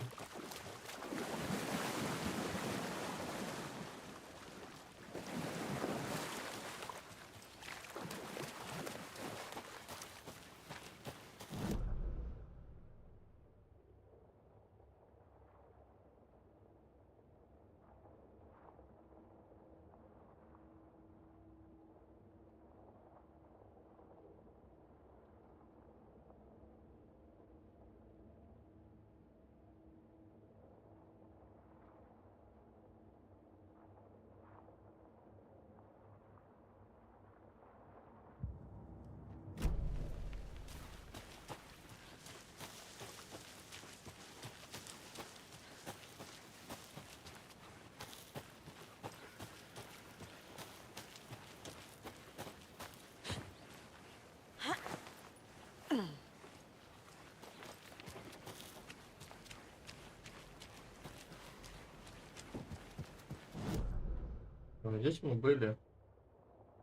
Speaker 1: Здесь мы были.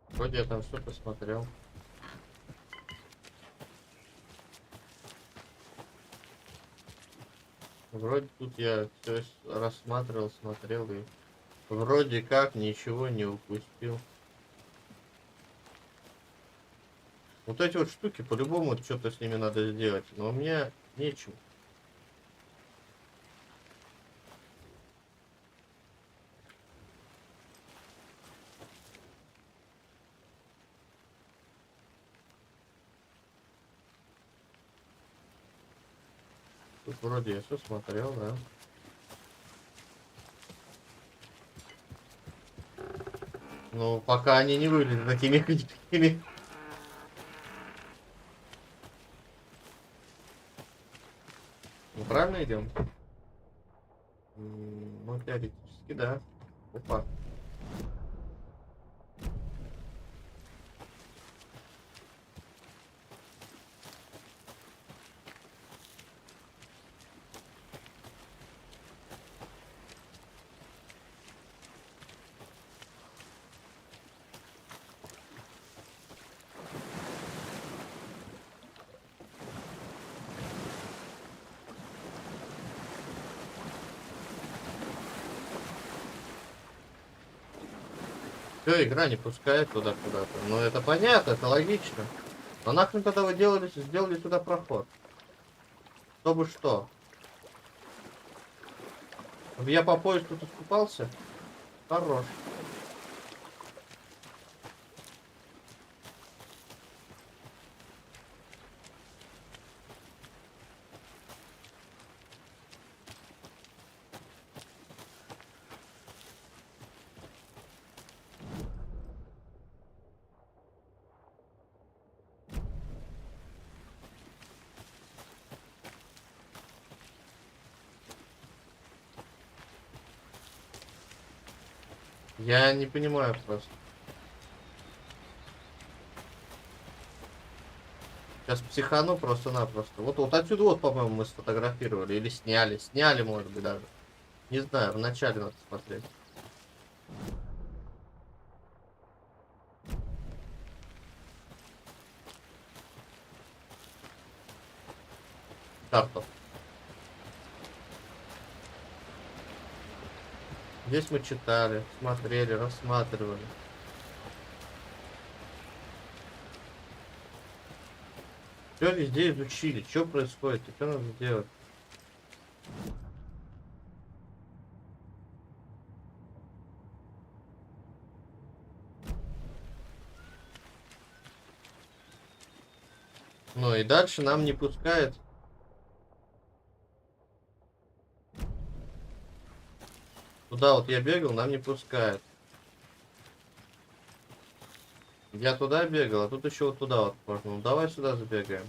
Speaker 1: Вроде я там все посмотрел. Вроде тут я все рассматривал, смотрел и вроде как ничего не упустил. Вот эти вот штуки по-любому что-то с ними надо сделать, но у меня нечем. Тут вроде я все смотрел, да. Ну, пока они не выглядят такими. Мы правильно идем? Ну, теоретически, да. Опа. Все, игра не пускает туда куда-то. Ну это понятно, это логично. Но нахрен тогда вы сделали сюда проход? Чтобы что? Чтобы я по пояс тут искупался? Хорош. Я не понимаю просто. Сейчас психану просто-напросто. Вот отсюда вот, по-моему, мы сфотографировали. Или сняли. Сняли, может быть, даже. Не знаю, вначале надо смотреть. Карту. Здесь мы читали, смотрели, рассматривали. Все везде изучили, что происходит, и что надо делать. Ну и дальше нам не пускает. Туда вот я бегал, нам не пускает. Я туда бегал, а тут еще вот туда вот можно. Ну давай сюда забегаем.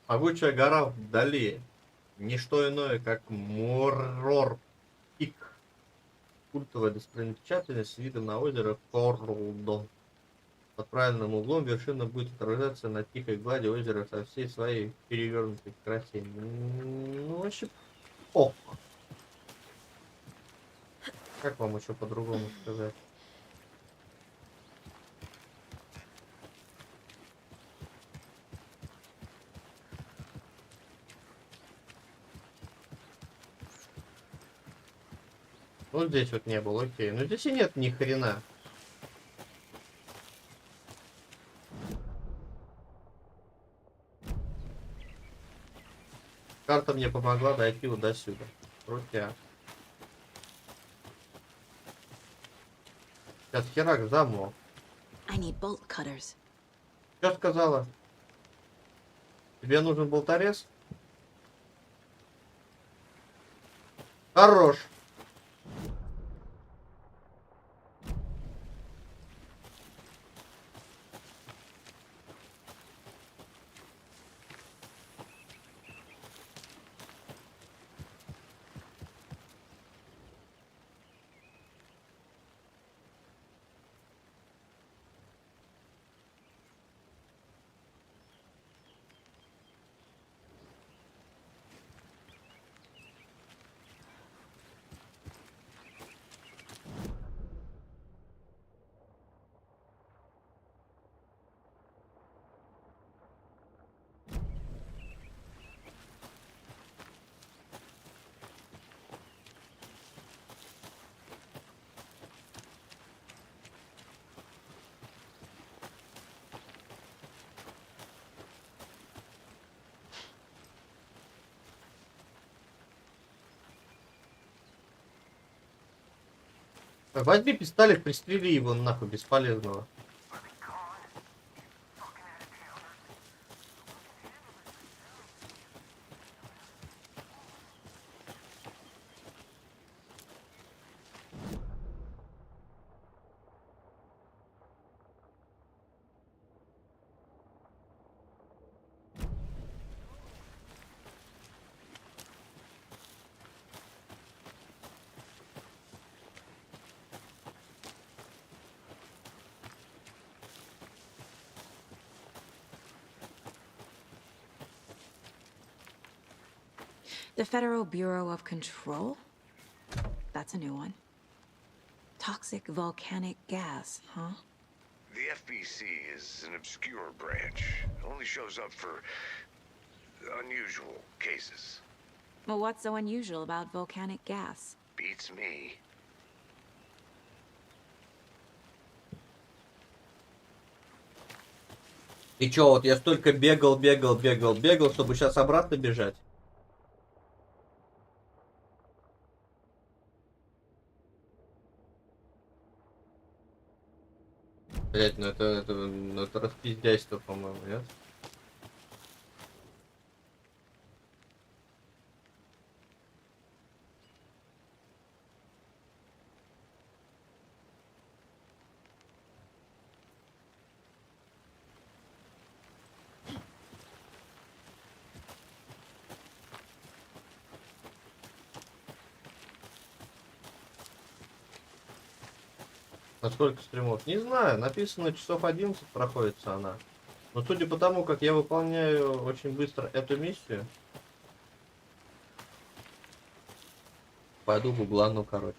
Speaker 1: Могучая гора вдали. Ничто иное, как Морор-Пик. Культовая достопримечательность с видом на озеро Корлдон. Под правильным углом вершина будет отражаться на тихой глади озера со всей своей перевернутой красе. Ну, вообще, ох. Как вам еще по-другому сказать? Вот здесь вот не было, окей. Но здесь и нет ни хрена. Карта мне помогла дойти вот до сюда. Крутя. Сейчас херак замок. Что сказала? Тебе нужен болторез? Хорош. Возьми пистолет, пристрели его нахуй бесполезного.
Speaker 3: The Federal Bureau of Control? That's a new one. Toxic volcanic gas, huh?
Speaker 7: The FBC is an obscure branch. It only shows up for unusual cases.
Speaker 3: Well, what's so unusual about volcanic gas?
Speaker 7: Beats me.
Speaker 1: И чё, вот я столько бегал, чтобы сейчас обратно бежать? Блять, ну это распиздяйство, по-моему, нет? На сколько стримов? Не знаю, написано часов 11 проходится она. Но судя по тому, как я выполняю очень быстро эту миссию, пойду гуглану, короче.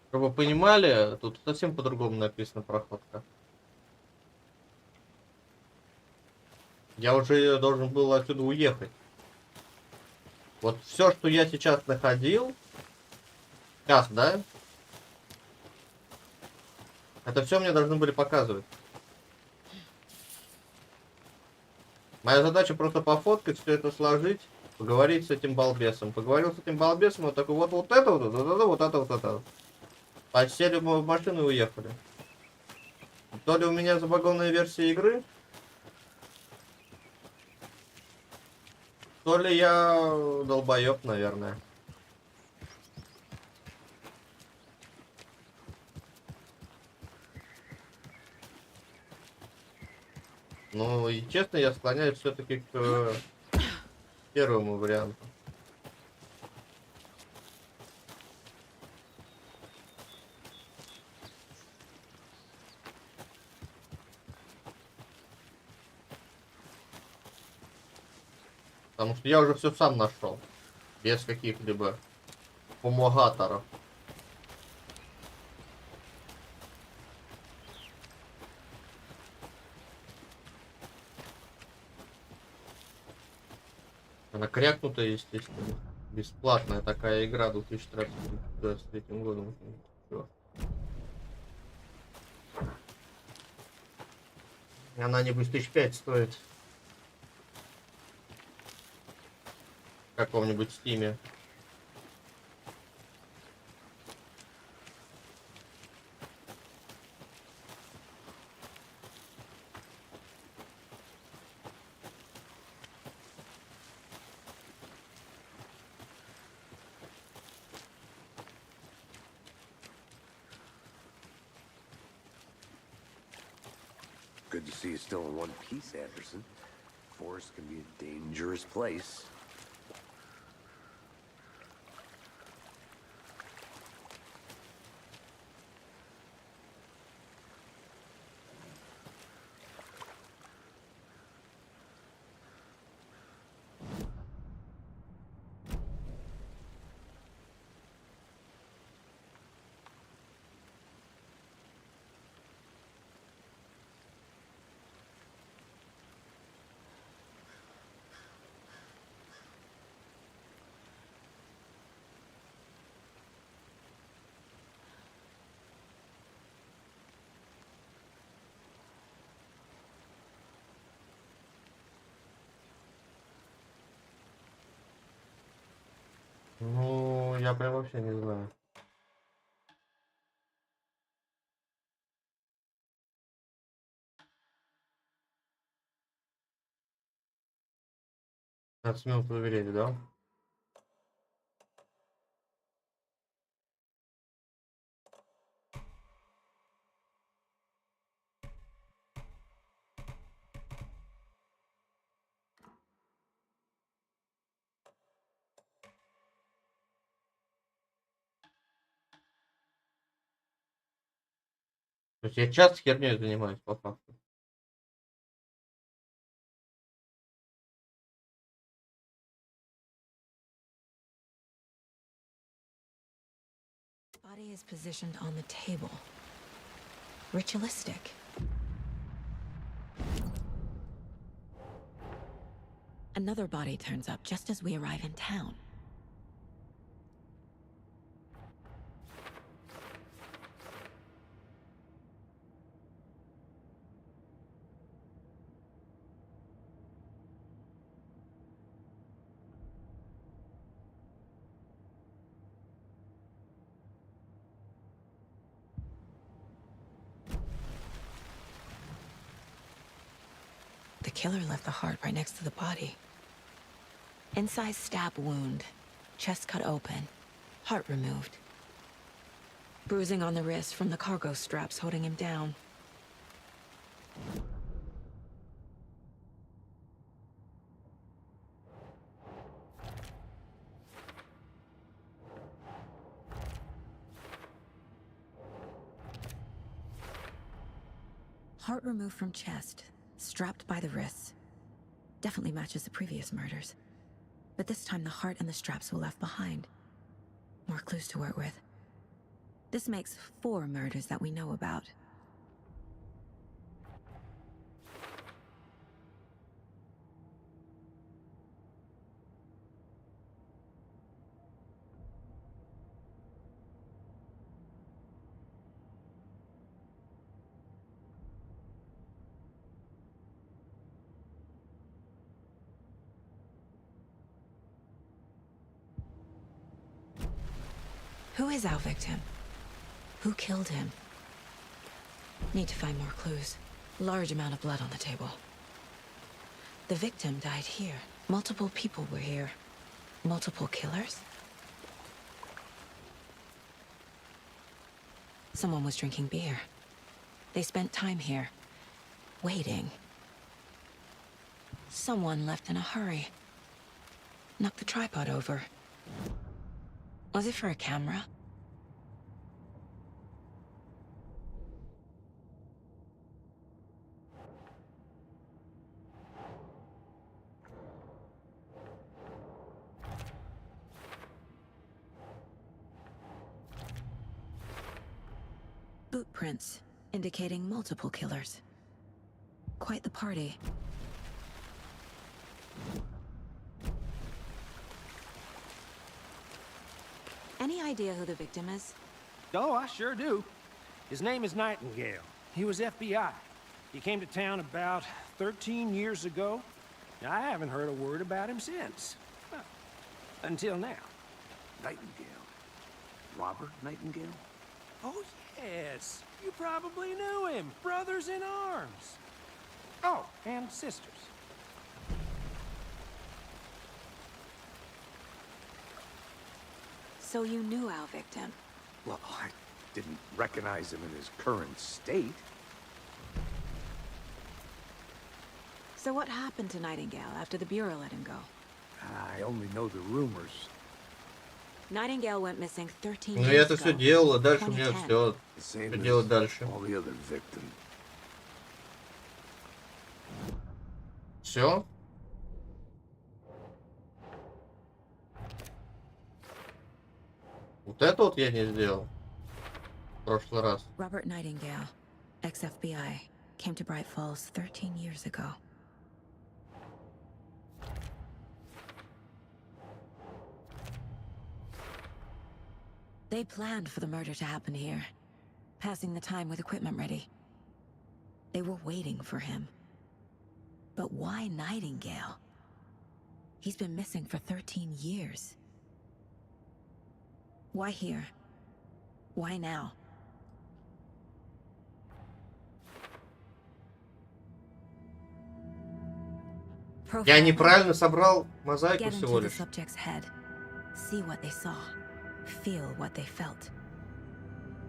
Speaker 1: Чтобы вы понимали, тут совсем по-другому написано проходка. Я уже должен был отсюда уехать. Вот все, что я сейчас находил, сейчас, да? Это все мне должны были показывать. Моя задача просто пофоткать, все это сложить, поговорить с этим балбесом. Поговорил с этим балбесом, он такой, вот это. Подсели в машину и уехали. То ли у меня забагованная версия игры, то ли я долбоеб, наверное. Ну и честно, я склоняюсь все-таки к первому варианту. Потому что я уже все сам нашел. Без каких-либо помогаторов. Она крякнутая, естественно. Бесплатная такая игра 2023 годом. Всё. Она небось 1005 стоит. В каком-нибудь стиме.
Speaker 7: Good to see you still in one piece, Anderson. Forest can be a dangerous place.
Speaker 1: Ну, я прям вообще не знаю. Надо смело проверять, да? То есть я часто херней занимаюсь, по факту.
Speaker 3: Body is positioned on the table. Ritualistic. Another body turns up just as we arrive in town. The killer left the heart right next to the body. Incised stab wound, chest cut open, heart removed. Bruising on the wrist from the cargo straps holding him down. Heart removed from chest, strapped by the wrists. Definitely matches the previous murders. But this time the heart and the straps were left behind. More clues to work with. This makes 4 murders that we know about. Who is our victim? Who killed him? Need to find more clues. Large amount of blood on the table. The victim died here. Multiple people were here. Multiple killers? Someone was drinking beer. They spent time here, waiting. Someone left in a hurry. Knocked the tripod over. Was it for a camera? Boot prints, indicating multiple killers. Quite the party. Any idea who the victim is?
Speaker 8: Oh, I sure do. His name is Nightingale. He was FBI. He came to town about 13 years ago. I haven't heard a word about him since. Well, until now.
Speaker 5: Nightingale? Robert Nightingale?
Speaker 8: Oh, yes. You probably knew him. Brothers in arms. Oh, and sisters.
Speaker 3: So you knew our victim?
Speaker 5: Well, I didn't recognize him in his current state.
Speaker 3: So what happened to Nightingale after the Bureau let him go?
Speaker 5: I only know the rumors.
Speaker 3: Nightingale went missing 13
Speaker 1: Ну я
Speaker 3: years
Speaker 1: это все
Speaker 3: ago.
Speaker 1: делала, дальше мне
Speaker 3: 2010.
Speaker 1: все.
Speaker 5: The same
Speaker 1: Что
Speaker 5: as
Speaker 1: делать дальше?
Speaker 5: all the other victims.
Speaker 1: Все? Вот это вот я не сделал. В прошлый раз.
Speaker 3: Robert Nightingale, ex-FBI, came to Bright Falls 13 years ago. They planned for the murder to happen here, passing the time with equipment ready. They were waiting for him. But why Nightingale? He's been missing for 13 years. Why here? Why now?
Speaker 1: Я неправильно собрал мозаику
Speaker 3: Get
Speaker 1: всего
Speaker 3: into the
Speaker 1: лишь.
Speaker 3: subject's head. See what they saw. Feel what they felt.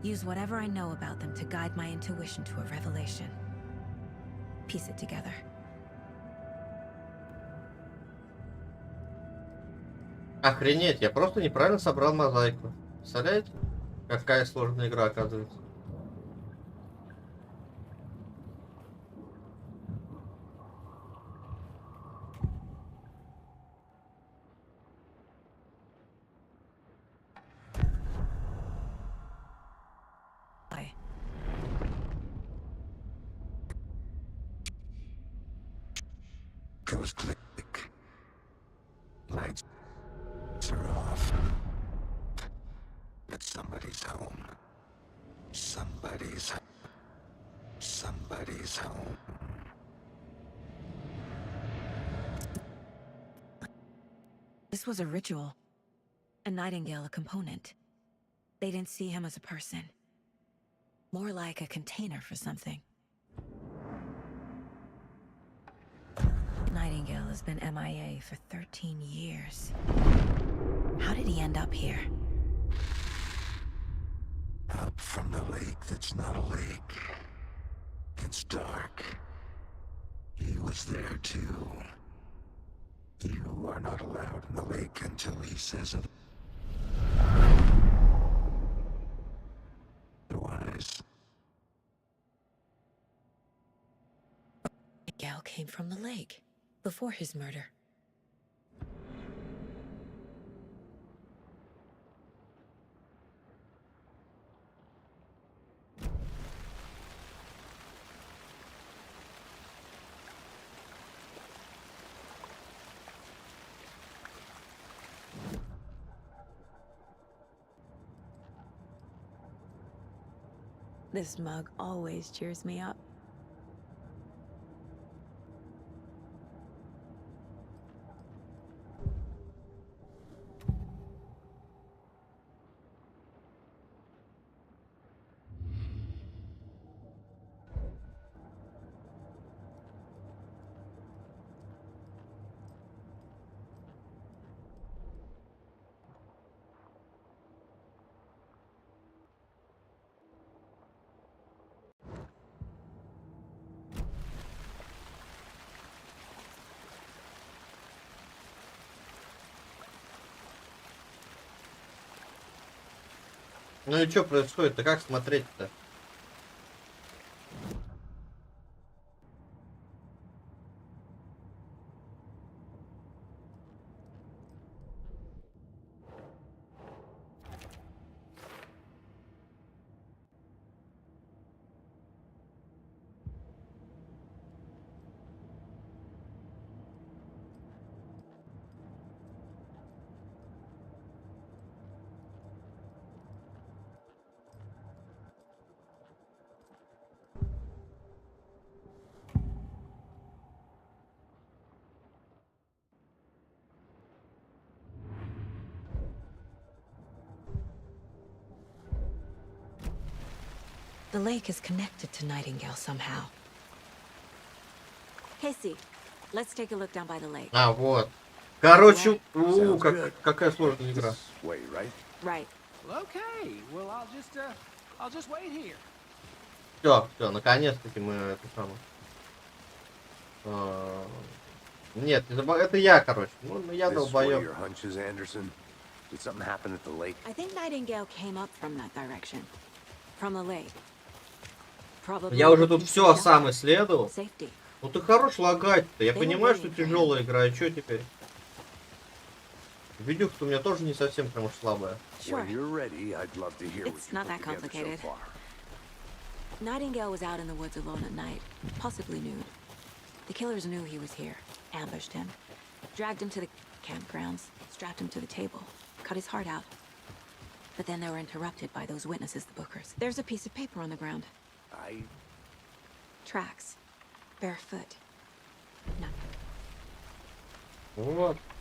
Speaker 3: Use whatever I know about them to guide my intuition to a revelation. Piece it together.
Speaker 1: Охренеть, я просто неправильно собрал мозаику. Представляете? Какая сложная игра, оказывается.
Speaker 2: Goes click. Lights are off. But somebody's home. Somebody's home.
Speaker 3: This was a ritual. A nightingale a component. They didn't see him as a person. More like a container for something. Nightingale has been MIA for 13 years. How did he end up here?
Speaker 2: Up from the lake that's not a lake. It's dark. He was there too. You are not allowed in the lake until he says it. Otherwise.
Speaker 3: Nightingale came from the lake. Before his murder. This mug always cheers me up.
Speaker 1: Ну и что происходит-то? Как смотреть-то?
Speaker 3: The lake is connected to Nightingale somehow. Casey, let's take a look down by the lake.
Speaker 1: А, вот. Короче, какая сложная игра.
Speaker 5: Wait, right?
Speaker 3: Right.
Speaker 8: Well, okay. Well, I'll just wait here.
Speaker 1: Все, наконец-таки мы это самое. Нет, это я, короче. Ну, я долбоёб.
Speaker 5: Did something happen at the lake?
Speaker 3: I think Nightingale came up from that direction. From the lake. Probably.
Speaker 1: Я уже тут все сам исследовал.
Speaker 3: Safety.
Speaker 1: Ну ты хорош лагать-то. Я понимаю, что тяжелая игра, и что теперь? Видюха-то у меня тоже не совсем прям уж слабая.
Speaker 3: Sure. It's not that complicated. Nightingale was out in the woods alone at night, possibly nude. The killers knew he was here, ambushed him, dragged him to the campgrounds, strapped him to the table, cut his heart out. But then they were interrupted by those witnesses, the Bookers. There's a piece of paper on the ground. Tracks. Barefoot. No.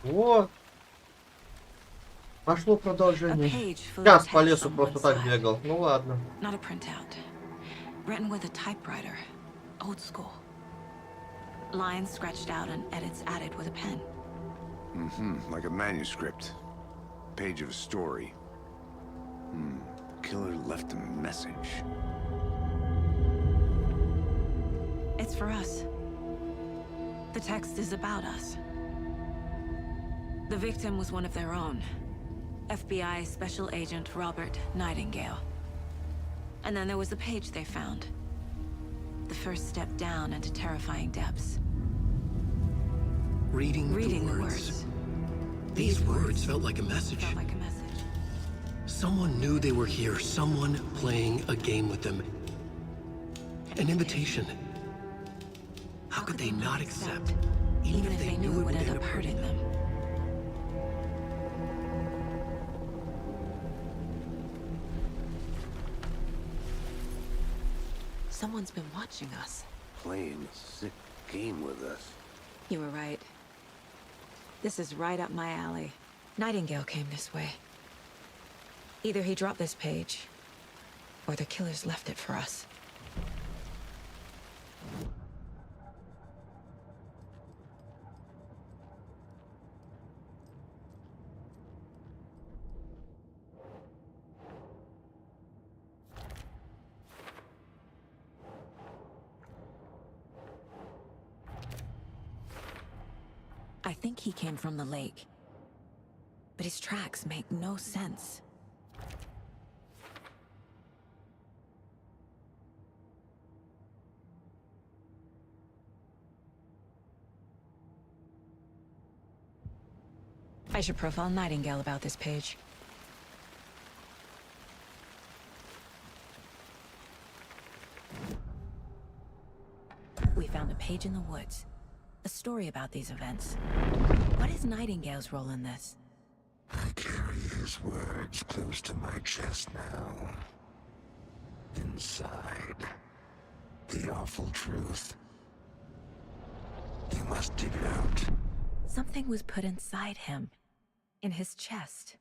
Speaker 1: Вот. Пошло продолжение. Сейчас по лесу просто так бегал. Ну ладно.
Speaker 3: Not a printout. Written with a typewriter. Old school. Lines scratched out and edits added with a pen.
Speaker 5: Like a manuscript. Page of a story. Killer left a message.
Speaker 3: It's for us. The text is about us. The victim was one of their own. FBI Special Agent Robert Nightingale. And then there was the page they found. The first step down into terrifying depths.
Speaker 13: Reading the words. These words felt like a message. Someone knew they were here. Someone playing a game with them. An invitation. How could they not accept, even if they knew it would end up hurting them?
Speaker 3: Someone's been watching us.
Speaker 5: Playing a sick game with us.
Speaker 3: You were right. This is right up my alley. Nightingale came this way. Either he dropped this page, or the killers left it for us. I think he came from the lake, but his tracks make no sense. I should profile Nightingale about this page. We found a page in the woods. A story about these events. What is Nightingale's role in this?
Speaker 2: I carry his words close to my chest now. Inside, the awful truth. You must dig it out.
Speaker 3: Something was put inside him. In his chest.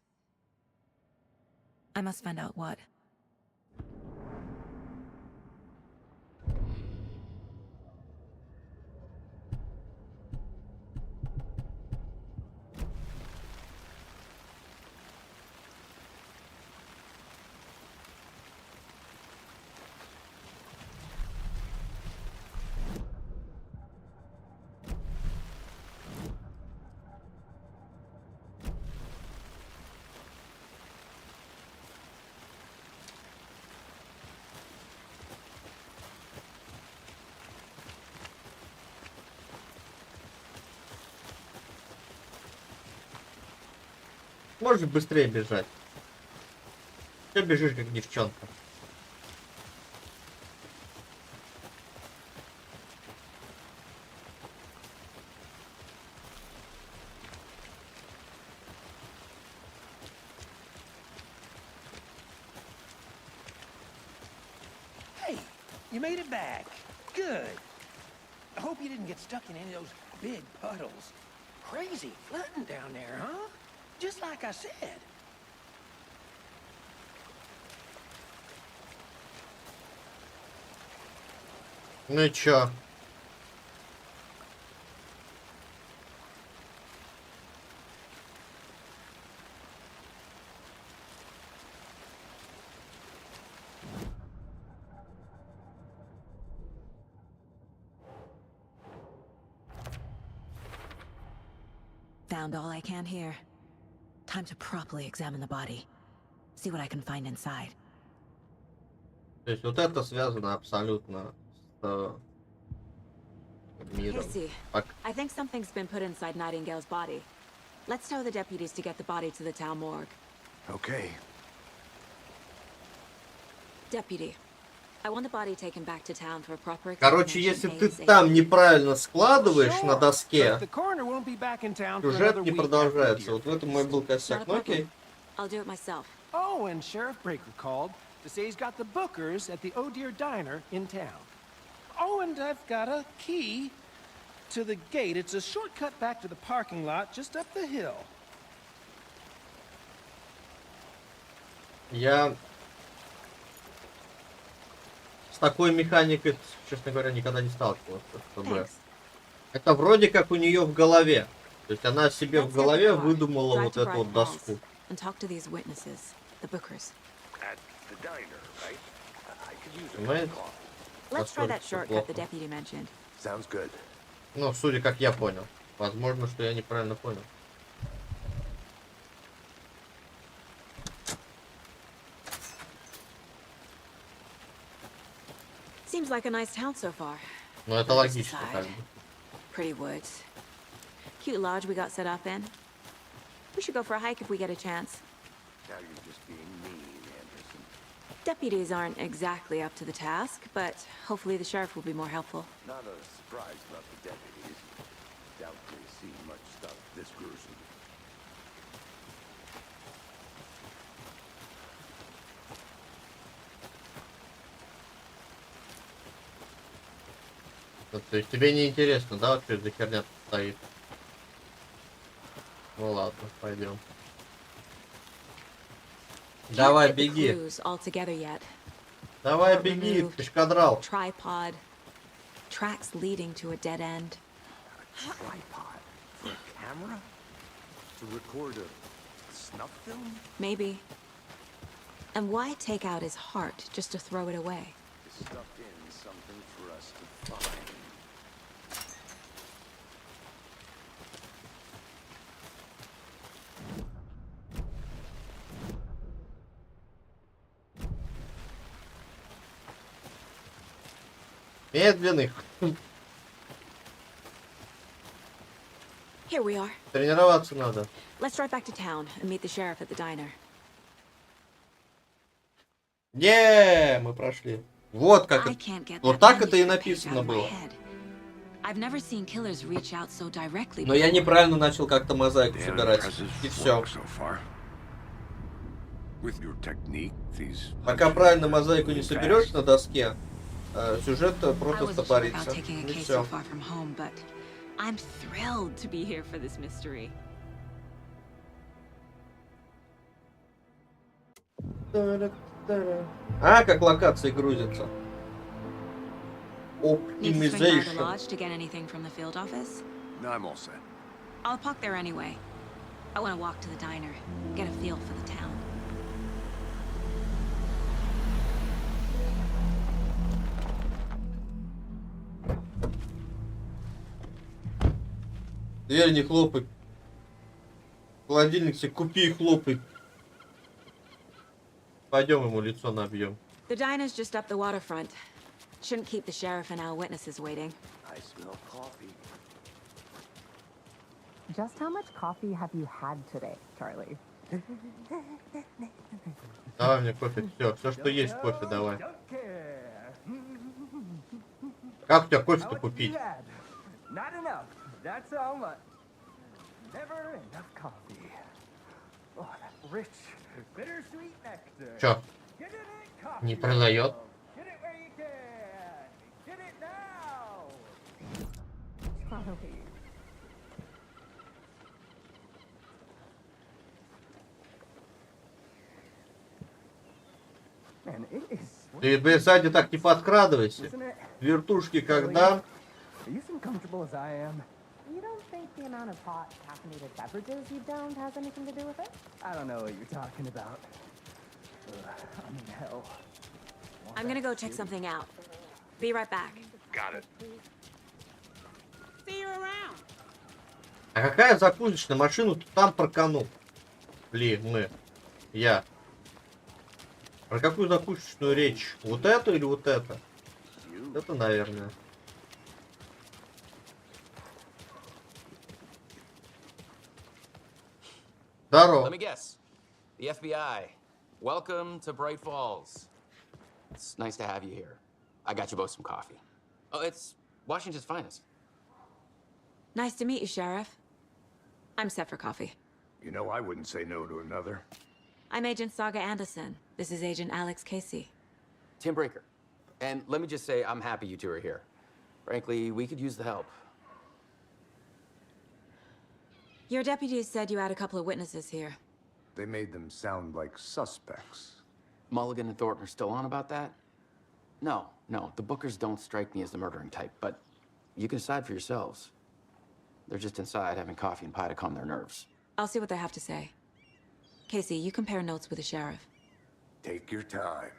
Speaker 3: I must find out what.
Speaker 1: Можешь быстрее бежать. Ты бежишь как девчонка.
Speaker 8: Hey, you made it back. Good. I hope you didn't get stuck in any of those big puddles. Crazy flooding down there, huh? Just like I said.
Speaker 1: Ну и чё?
Speaker 3: Found all I can here. Time to properly examine the body. See what I can find inside.
Speaker 1: То есть вот это связано абсолютно с миром.
Speaker 3: Casey, I think something's been put inside Nightingale's body. Let's tell the deputies to get the body to the town morgue.
Speaker 5: Okay.
Speaker 3: Deputy, I want the body taken back to town for a proper
Speaker 1: Короче, если ты
Speaker 3: examination
Speaker 1: там неправильно складываешь на
Speaker 8: Sure,
Speaker 1: доске,
Speaker 8: but the coroner won't be back in town for
Speaker 1: сюжет
Speaker 8: another
Speaker 1: не
Speaker 8: week
Speaker 1: продолжается.
Speaker 8: after
Speaker 1: Вот в этом мой был косяк. Ну окей.
Speaker 3: I'll do it myself.
Speaker 8: Oh, and Sheriff Breaker called to say he's got the bookers at the Oh Dear Diner in town. Oh, and I've got a key to the gate. It's a shortcut back to the parking lot just up the hill.
Speaker 1: Я с такой механикой, честно говоря, никогда не сталкивался, чтобы... Это вроде как у нее в голове. То есть она себе в голове выдумала вот эту вот доску. Понимаете? Ну, судя как я понял. Возможно, что я неправильно понял.
Speaker 3: Seems like a nice town so far.
Speaker 1: Ну, это логично, как бы.
Speaker 3: Pretty woods. Cute lodge we got set up in. We should go for a hike if we get a chance.
Speaker 5: Now you're just being mean, Anderson.
Speaker 3: Deputies aren't exactly up to the task, but hopefully the sheriff will be more helpful.
Speaker 5: Not a surprise about the deputies. Doubt they see much stuff this gruesome.
Speaker 1: То есть тебе не интересно, да, что за херня тут стоит? Ну ладно, пойдем. Давай, беги. Давай, беги, пешкадрал.
Speaker 3: Tripod. Tracks leading to a dead end.
Speaker 5: Tripod for a camera? To record a snuff film?
Speaker 3: Maybe. And why take out his heart just to throw it away?
Speaker 5: He stuffed in something for us to find.
Speaker 1: Медленных.
Speaker 3: Here we are.
Speaker 1: Тренироваться надо.
Speaker 3: Let's drive back to town and meet the sheriff at the diner.
Speaker 1: Мы прошли. Вот как вот так это и написано было. Но я неправильно начал как-то мозаику собирать. И все. Пока правильно мозаику не соберешь на доске, сюжет просто стопорится. И все. А, как локации грузятся. Optimization.
Speaker 5: No, I'm all set.
Speaker 3: I'll park there anyway. I want to walk to the diner, get a feel for the town.
Speaker 1: Дверь не хлопай. Холодильник себе купи и хлопай. Пойдем ему лицо набьем.
Speaker 3: The diner's just up the waterfront. Shouldn't keep the sheriff and our witnesses waiting.
Speaker 5: I smell coffee.
Speaker 14: Just how much coffee have you had today, Charlie?
Speaker 1: Давай мне кофе. Все, что есть кофе, давай. Как у тебя кофе-то купить? Чё? Не продает? Ты, блин, сзади так не подкрадывайся. Вертушки когда?
Speaker 14: You don't think the amount of hot caffeinated beverages you downed has anything to do with it? I don't know what you're talking about. I mean, hell.
Speaker 3: I'm gonna go check something out. Be right back.
Speaker 7: Got it.
Speaker 3: See you around.
Speaker 1: А какая закусочная машину там парканул? Блин, я. Про какую закусочную речь? Вот эту или вот это? Это, наверное. Здорово.
Speaker 15: Let me guess. The FBI. Welcome to Bright Falls. It's nice to have you here. I got you both some coffee. Oh, it's Washington's finest.
Speaker 3: Nice to meet you, Sheriff. I'm set for coffee.
Speaker 5: You know, I wouldn't say no to another.
Speaker 3: I'm Agent Saga Anderson. This is Agent Alex Casey.
Speaker 15: Tim Brinker. And let me just say, I'm happy you two are here. Frankly, we could use the help.
Speaker 3: Your deputies said you had a couple of witnesses here.
Speaker 5: They made them sound like suspects.
Speaker 15: Mulligan and Thornton are still on about that? No, the Bookers don't strike me as the murdering type, but you can decide for yourselves. They're just inside having coffee and pie to calm their nerves.
Speaker 3: I'll see what they have to say. Casey, you compare notes with the sheriff.
Speaker 5: Take your time.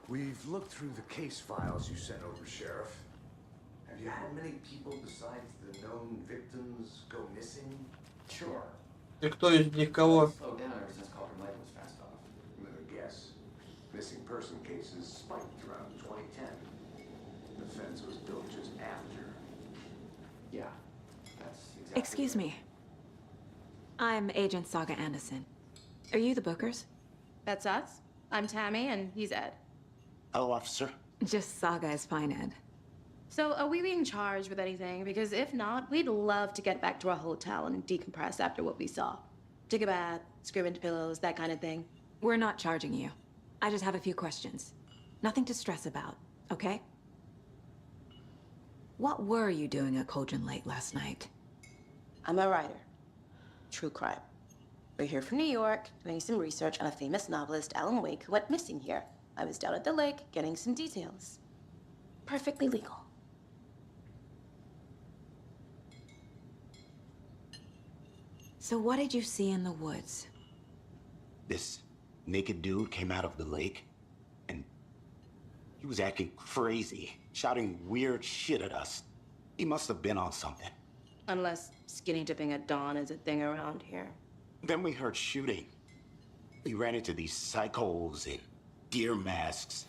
Speaker 5: We've looked through the case files you sent over, Sheriff. Have you had many people besides the known victims go missing?
Speaker 15: Sure.
Speaker 1: И кто из них кого?
Speaker 15: Slowed down ever since Calder Lake was fast off.
Speaker 5: Let me guess. Missing person cases spiked around 2010. The fence was built just after.
Speaker 15: Yeah, that's exactly.
Speaker 3: Excuse me. I'm Agent Saga Anderson. Are you the Bookers?
Speaker 16: That's us. I'm Tammy, and he's Ed.
Speaker 17: Hello, officer.
Speaker 3: Just Saga is fine, Ed.
Speaker 16: So, are we being charged with anything? Because if not, we'd love to get back to our hotel and decompress after what we saw. Take a bath, scream into pillows, that kind of thing.
Speaker 3: We're not charging you. I just have a few questions. Nothing to stress about, okay? What were you doing at Cauldron Lake last night?
Speaker 16: I'm a writer. True crime. We're here from New York, doing some research on a famous novelist, Alan Wake, who went missing here. I was down at the lake, getting some details. Perfectly legal.
Speaker 3: So what did you see in the woods?
Speaker 17: This naked dude came out of the lake, and he was acting crazy, shouting weird shit at us. He must have been on something.
Speaker 16: Unless skinny dipping at dawn is a thing around here.
Speaker 17: Then we heard shooting. We ran into these psychos in deer masks.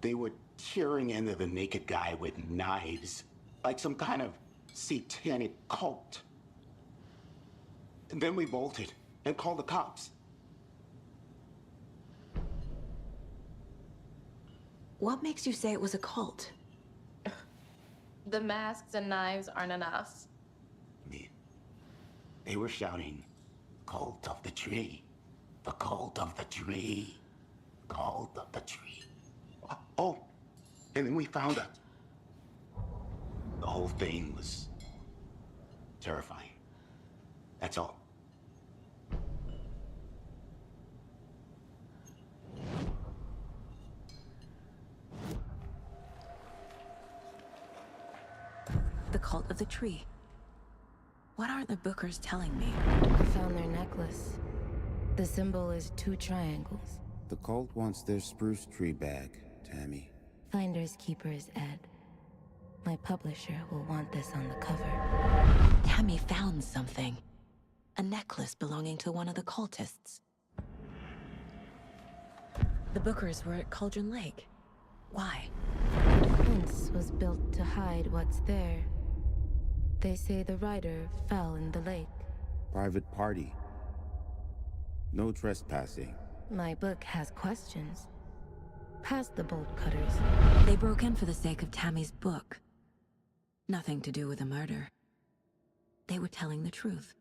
Speaker 17: They were tearing into the naked guy with knives, like some kind of satanic cult. And then we bolted and called the cops.
Speaker 3: What makes you say it was a cult?
Speaker 16: The masks and knives aren't enough.
Speaker 17: They were shouting, "Cult of the tree, the cult of the tree, cult of the tree." Oh, and then we found it. The whole thing was terrifying. That's all.
Speaker 3: The cult of the tree. What aren't the Bookers telling me?
Speaker 18: I found their necklace. The symbol is 2 triangles.
Speaker 19: The cult wants their spruce tree back, Tammy.
Speaker 18: Finders keepers, Ed. My publisher will want this on the cover.
Speaker 3: Tammy found something. A necklace belonging to one of the cultists. The Bookers were at Cauldron Lake. Why?
Speaker 18: The fence was built to hide what's there. They say the rider fell in the lake.
Speaker 19: Private party. No trespassing.
Speaker 18: My book has questions. Past the bolt cutters.
Speaker 3: They broke in for the sake of Tammy's book. Nothing to do with the murder. They were telling the truth.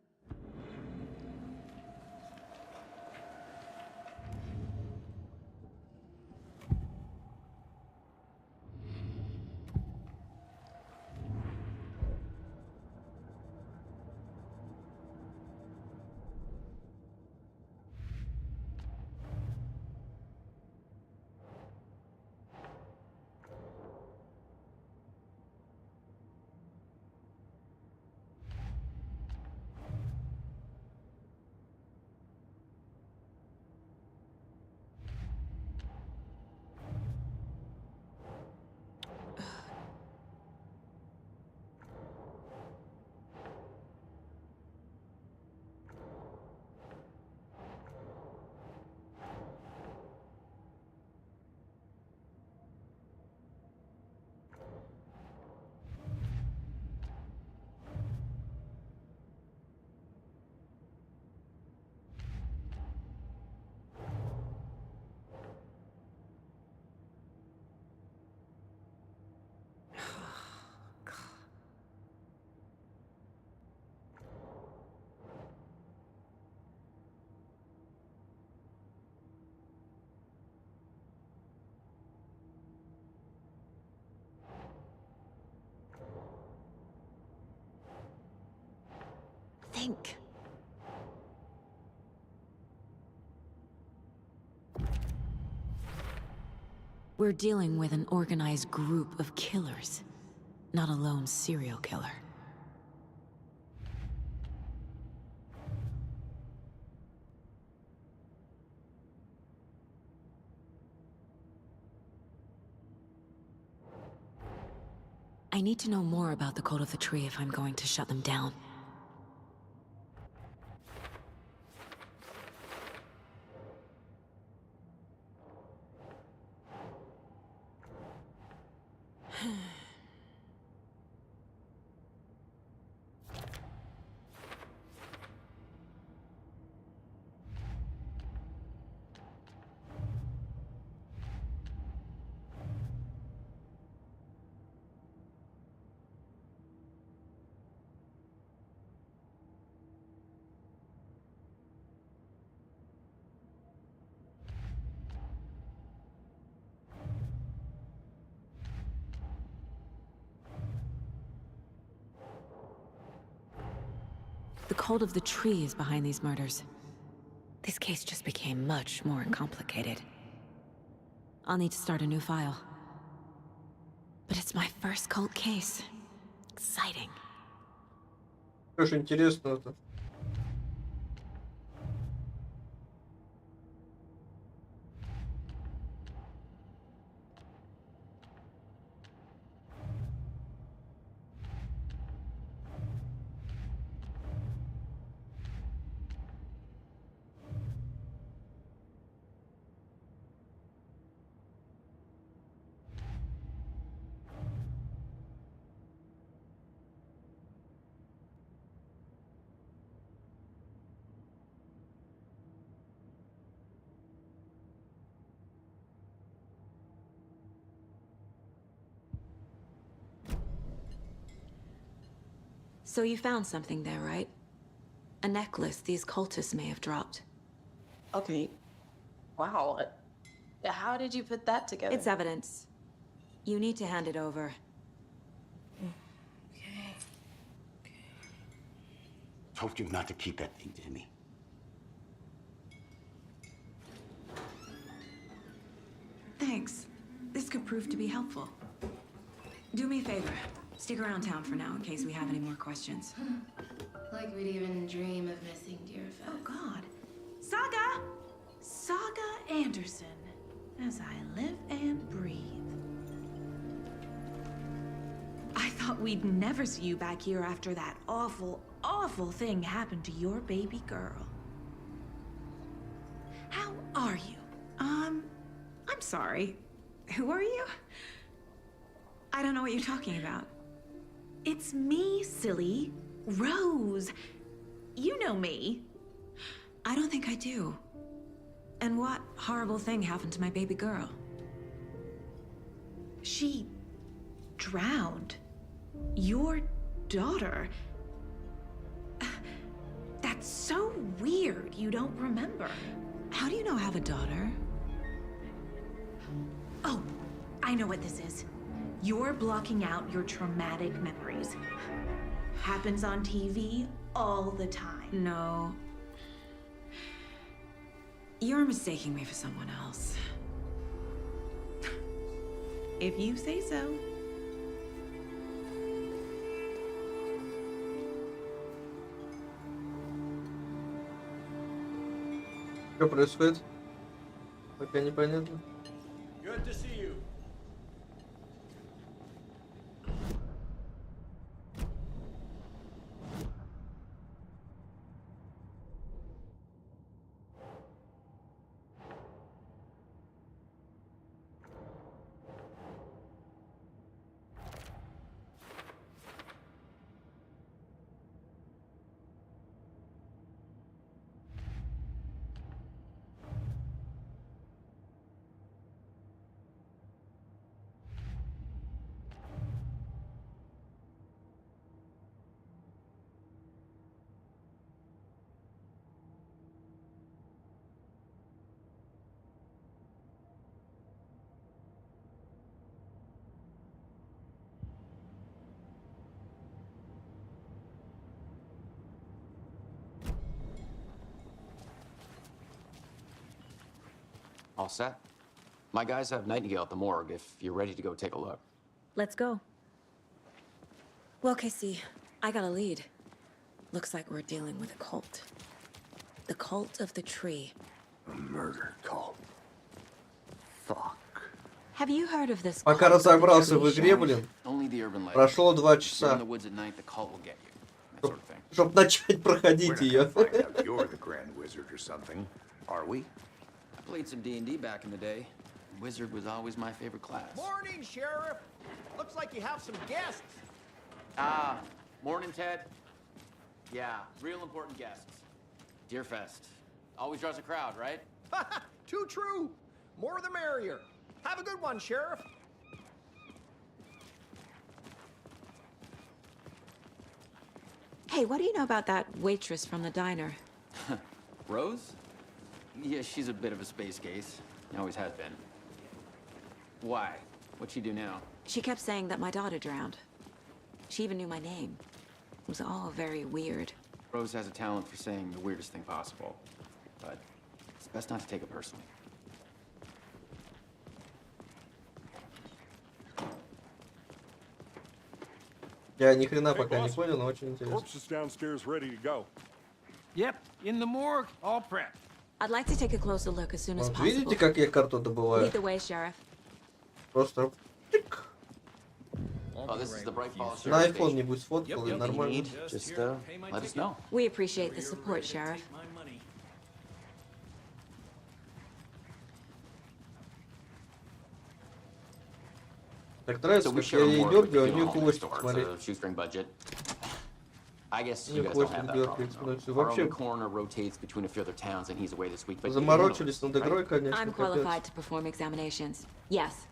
Speaker 3: Think. We're dealing with an organized group of killers, not a lone serial killer. I need to know more about the Code of the Tree if I'm going to shut them down. The Code of the Tree is behind these murders. This case just became much more complicated. I'll need to start a new file. But it's my first cult case. Exciting.
Speaker 1: Что ж интересного-то?
Speaker 3: So you found something there, right? A necklace these cultists may have dropped.
Speaker 16: Okay. Wow. How did you put that together?
Speaker 3: It's evidence. You need to hand it over.
Speaker 17: Told you not to keep that thing to me.
Speaker 3: Thanks. This could prove to be helpful. Do me a favor. Stick around town for now in case we have any more questions.
Speaker 20: Like we'd even dream of missing dear Fez.
Speaker 21: Oh, God. Saga! Saga Anderson. As I live and breathe. I thought we'd never see you back here after that awful, awful thing happened to your baby girl. How are you? I'm sorry. Who are you? I don't know what you're talking about. It's me, silly. Rose. You know me.
Speaker 3: I don't think I do. And what horrible thing happened to my baby girl?
Speaker 21: She drowned. Your daughter. That's so weird you don't remember.
Speaker 3: How do you know I have a daughter?
Speaker 21: Oh, I know what this is. You're blocking out your traumatic memories. Happens on TV all the time.
Speaker 3: No. You're mistaking me for someone else.
Speaker 21: If you say so.
Speaker 1: Что происходит? Пока непонятно.
Speaker 22: Good to see you.
Speaker 15: All set? My guys have Nightingale at the morgue if you're ready to go take a look.
Speaker 3: Let's go. Well, Casey, I got a lead. Looks like we're dealing with a cult. The cult of the tree.
Speaker 5: A murder cult. Fuck.
Speaker 3: Have you heard of this
Speaker 1: Пока
Speaker 3: cult of the
Speaker 1: разобрался в
Speaker 3: tree,
Speaker 1: игре,
Speaker 3: Sheriff?
Speaker 1: блин,
Speaker 15: Only the urban legend.
Speaker 1: прошло 2
Speaker 15: You're in
Speaker 1: часа.
Speaker 15: the woods at night, the cult will get you. That sort of thing.
Speaker 1: Чтоб начать проходить
Speaker 5: We're not
Speaker 1: ее.
Speaker 5: gonna find out you're the Grand Wizard or something, are we?
Speaker 15: I played some D&D back in the day. Wizard was always my favorite class.
Speaker 4: Morning, Sheriff. Looks like you have some guests.
Speaker 15: Ah, morning, Ted. Yeah, real important guests. Deerfest. Always draws a crowd, right?
Speaker 4: Too true. More the merrier. Have a good one, Sheriff.
Speaker 3: Hey, what do you know about that waitress from the diner?
Speaker 15: Rose? Yeah, she's a bit of a space case. Always has been. Why? What'd she do now?
Speaker 3: She kept saying that my daughter drowned. She even knew my name. It was all very weird.
Speaker 15: Rose has a talent for saying the weirdest thing possible. But it's best not to take it personally.
Speaker 1: Я ни хрена пока не понял, но очень интересно.
Speaker 6: Corpse is downstairs ready to go.
Speaker 8: Yep, in the morgue, all prepped.
Speaker 3: I'd like to take a closer look as soon as
Speaker 1: Вот
Speaker 3: possible.
Speaker 1: видите, как я карту добываю?
Speaker 3: Lead the way, Sheriff.
Speaker 1: Просто
Speaker 15: Oh, this is the Bright Falls
Speaker 1: на
Speaker 15: Sheriff
Speaker 1: iPhone
Speaker 15: Station.
Speaker 1: нибудь сфоткал и нормально.
Speaker 15: Just let us know.
Speaker 3: We appreciate the support, Sheriff.
Speaker 1: Так нравится,
Speaker 15: So we
Speaker 1: как
Speaker 15: share
Speaker 1: я
Speaker 15: a
Speaker 1: ей
Speaker 15: morgue with
Speaker 1: дергаю, а
Speaker 15: the
Speaker 1: у нее
Speaker 15: funeral
Speaker 1: хвостик,
Speaker 15: store. It's
Speaker 1: смотри.
Speaker 15: a shoestring budget. I guess
Speaker 1: У
Speaker 15: you
Speaker 1: нее
Speaker 15: guys don't
Speaker 1: хвостик
Speaker 15: have that
Speaker 1: дергается,
Speaker 15: problem.
Speaker 1: ну все.
Speaker 15: Our
Speaker 1: Вообще,
Speaker 15: own coroner rotates between a few other towns, and he's away this week. But
Speaker 1: заморочились над игрой, конечно,
Speaker 3: I'm
Speaker 1: капец.
Speaker 3: qualified to perform examinations. Yes.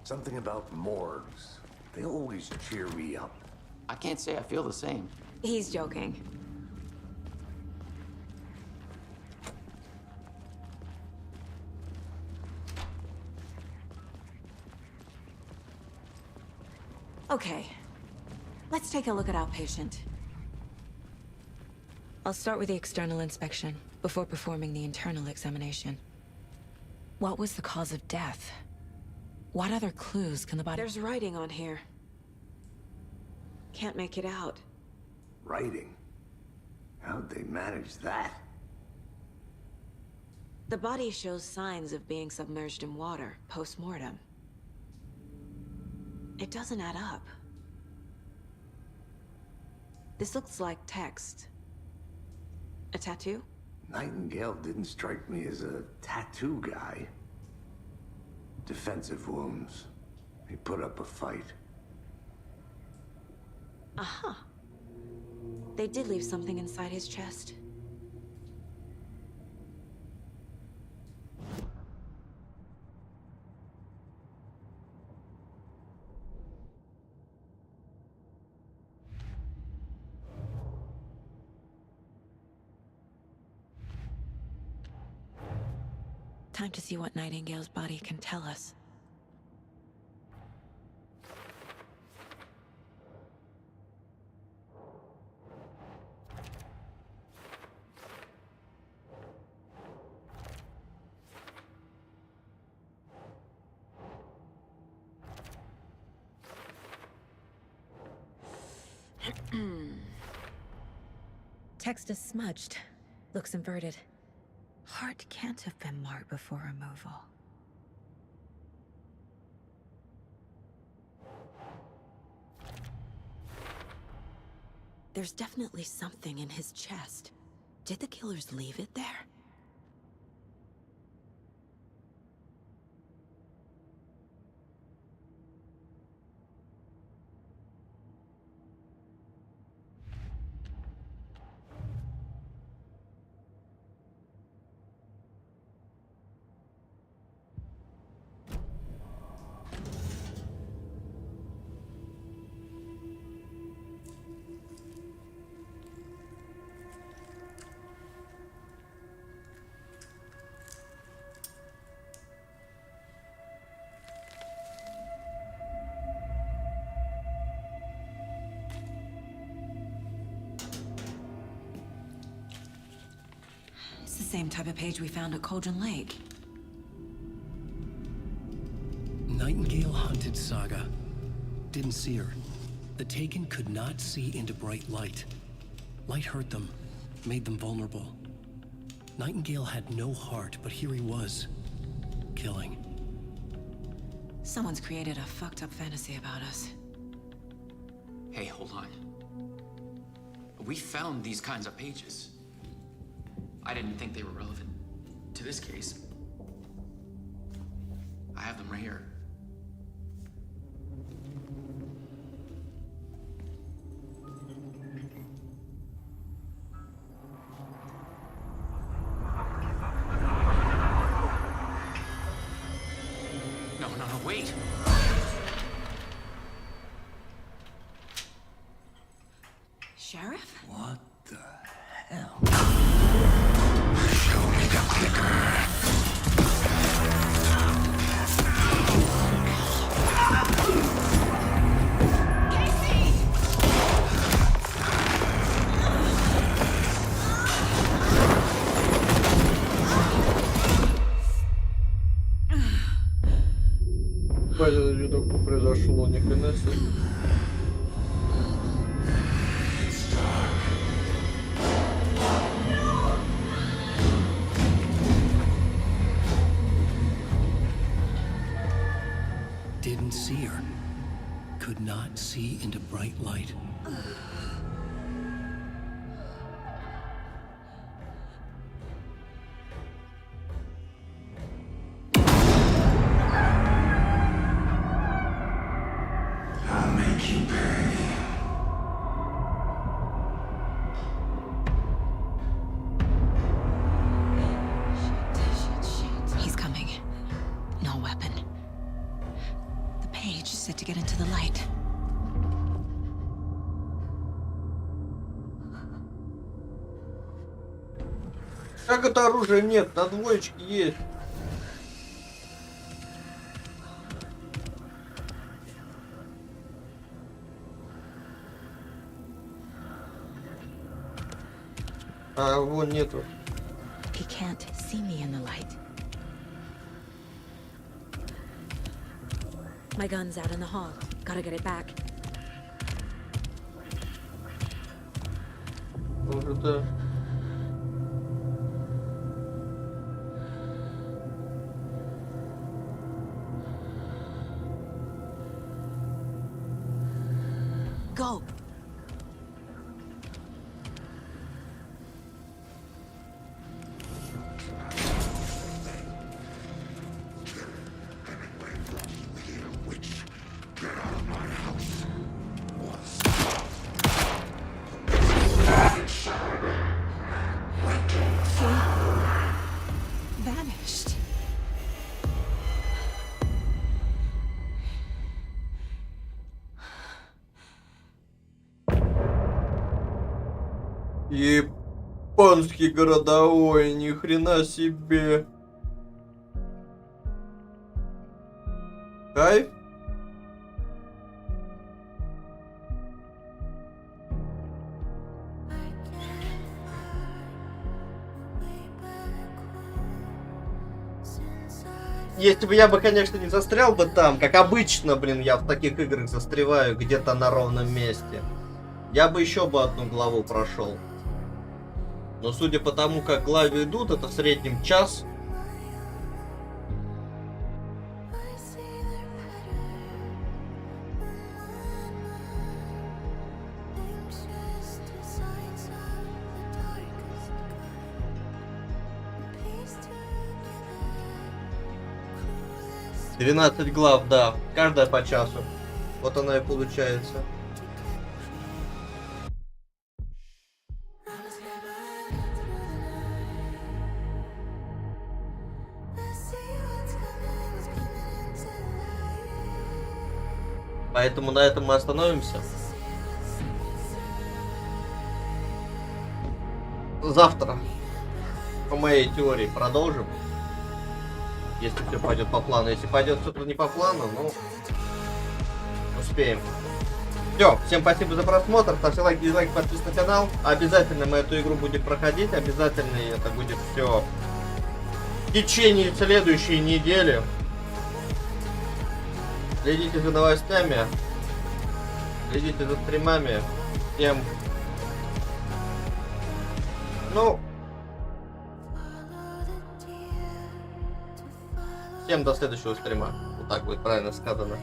Speaker 5: Something about morgues. They always cheer me up.
Speaker 15: I can't say I feel the same.
Speaker 3: He's joking. Okay. Let's take a look at our patient. I'll start with the external inspection before performing the internal examination. What was the cause of death? What other clues can the body... There's writing on here. Can't make it out.
Speaker 5: Writing? How'd they manage that?
Speaker 3: The body shows signs of being submerged in water post-mortem. It doesn't add up. This looks like text. A tattoo?
Speaker 5: Nightingale didn't strike me as a tattoo guy. Defensive wounds. He put up a fight.
Speaker 3: Uh-huh. They did leave something inside his chest. Time to see what Nightingale's body can tell us. Text is smudged. Looks inverted. Heart can't have been marked before removal. There's definitely something in his chest. Did the killers leave it there? same type of page we found at Cauldron Lake.
Speaker 13: Nightingale hunted Saga. Didn't see her. The Taken could not see into bright light. Light hurt them, made them vulnerable. Nightingale had no heart, but here he was, killing.
Speaker 3: Someone's created a fucked up fantasy about us.
Speaker 15: Hey, hold on. We found these kinds of pages. I didn't think they were relevant to this case. I have them right here. No, wait.
Speaker 3: Sheriff?
Speaker 2: What the hell? Show me the clicker.
Speaker 1: Это видок произошло, ни хрена себе.
Speaker 13: Didn't see her. Could not see into bright light.
Speaker 2: I'll make you pay.
Speaker 3: He's coming. No weapon. The page is set to get into the light.
Speaker 1: Как это оружия нет? На двоечке есть. А вон нету.
Speaker 3: He can't see me in the light. My gun's out in the hall. Gotta get it back.
Speaker 1: Может, да.
Speaker 3: Go. Vanished.
Speaker 1: Японский городовой, ни хрена себе. Кайф? Если бы я бы, конечно, не застрял бы там, как обычно, блин, я в таких играх застреваю где-то на ровном месте, я бы еще бы одну главу прошел. Но судя по тому, как главы идут, это в среднем час. — 12 глав, да, каждая по часу. Вот она и получается. Поэтому на этом мы остановимся. Завтра, по моей теории, продолжим. Если все пойдет по плану. Если пойдет что-то не по плану, ну, успеем. Все, всем спасибо за просмотр, ставьте лайк, дизлайк, подписывайтесь на канал. Обязательно мы эту игру будем проходить, обязательно это будет все в течение следующей недели. Следите за новостями, следите за стримами. Всем до следующего стрима. Вот так будет правильно сказано.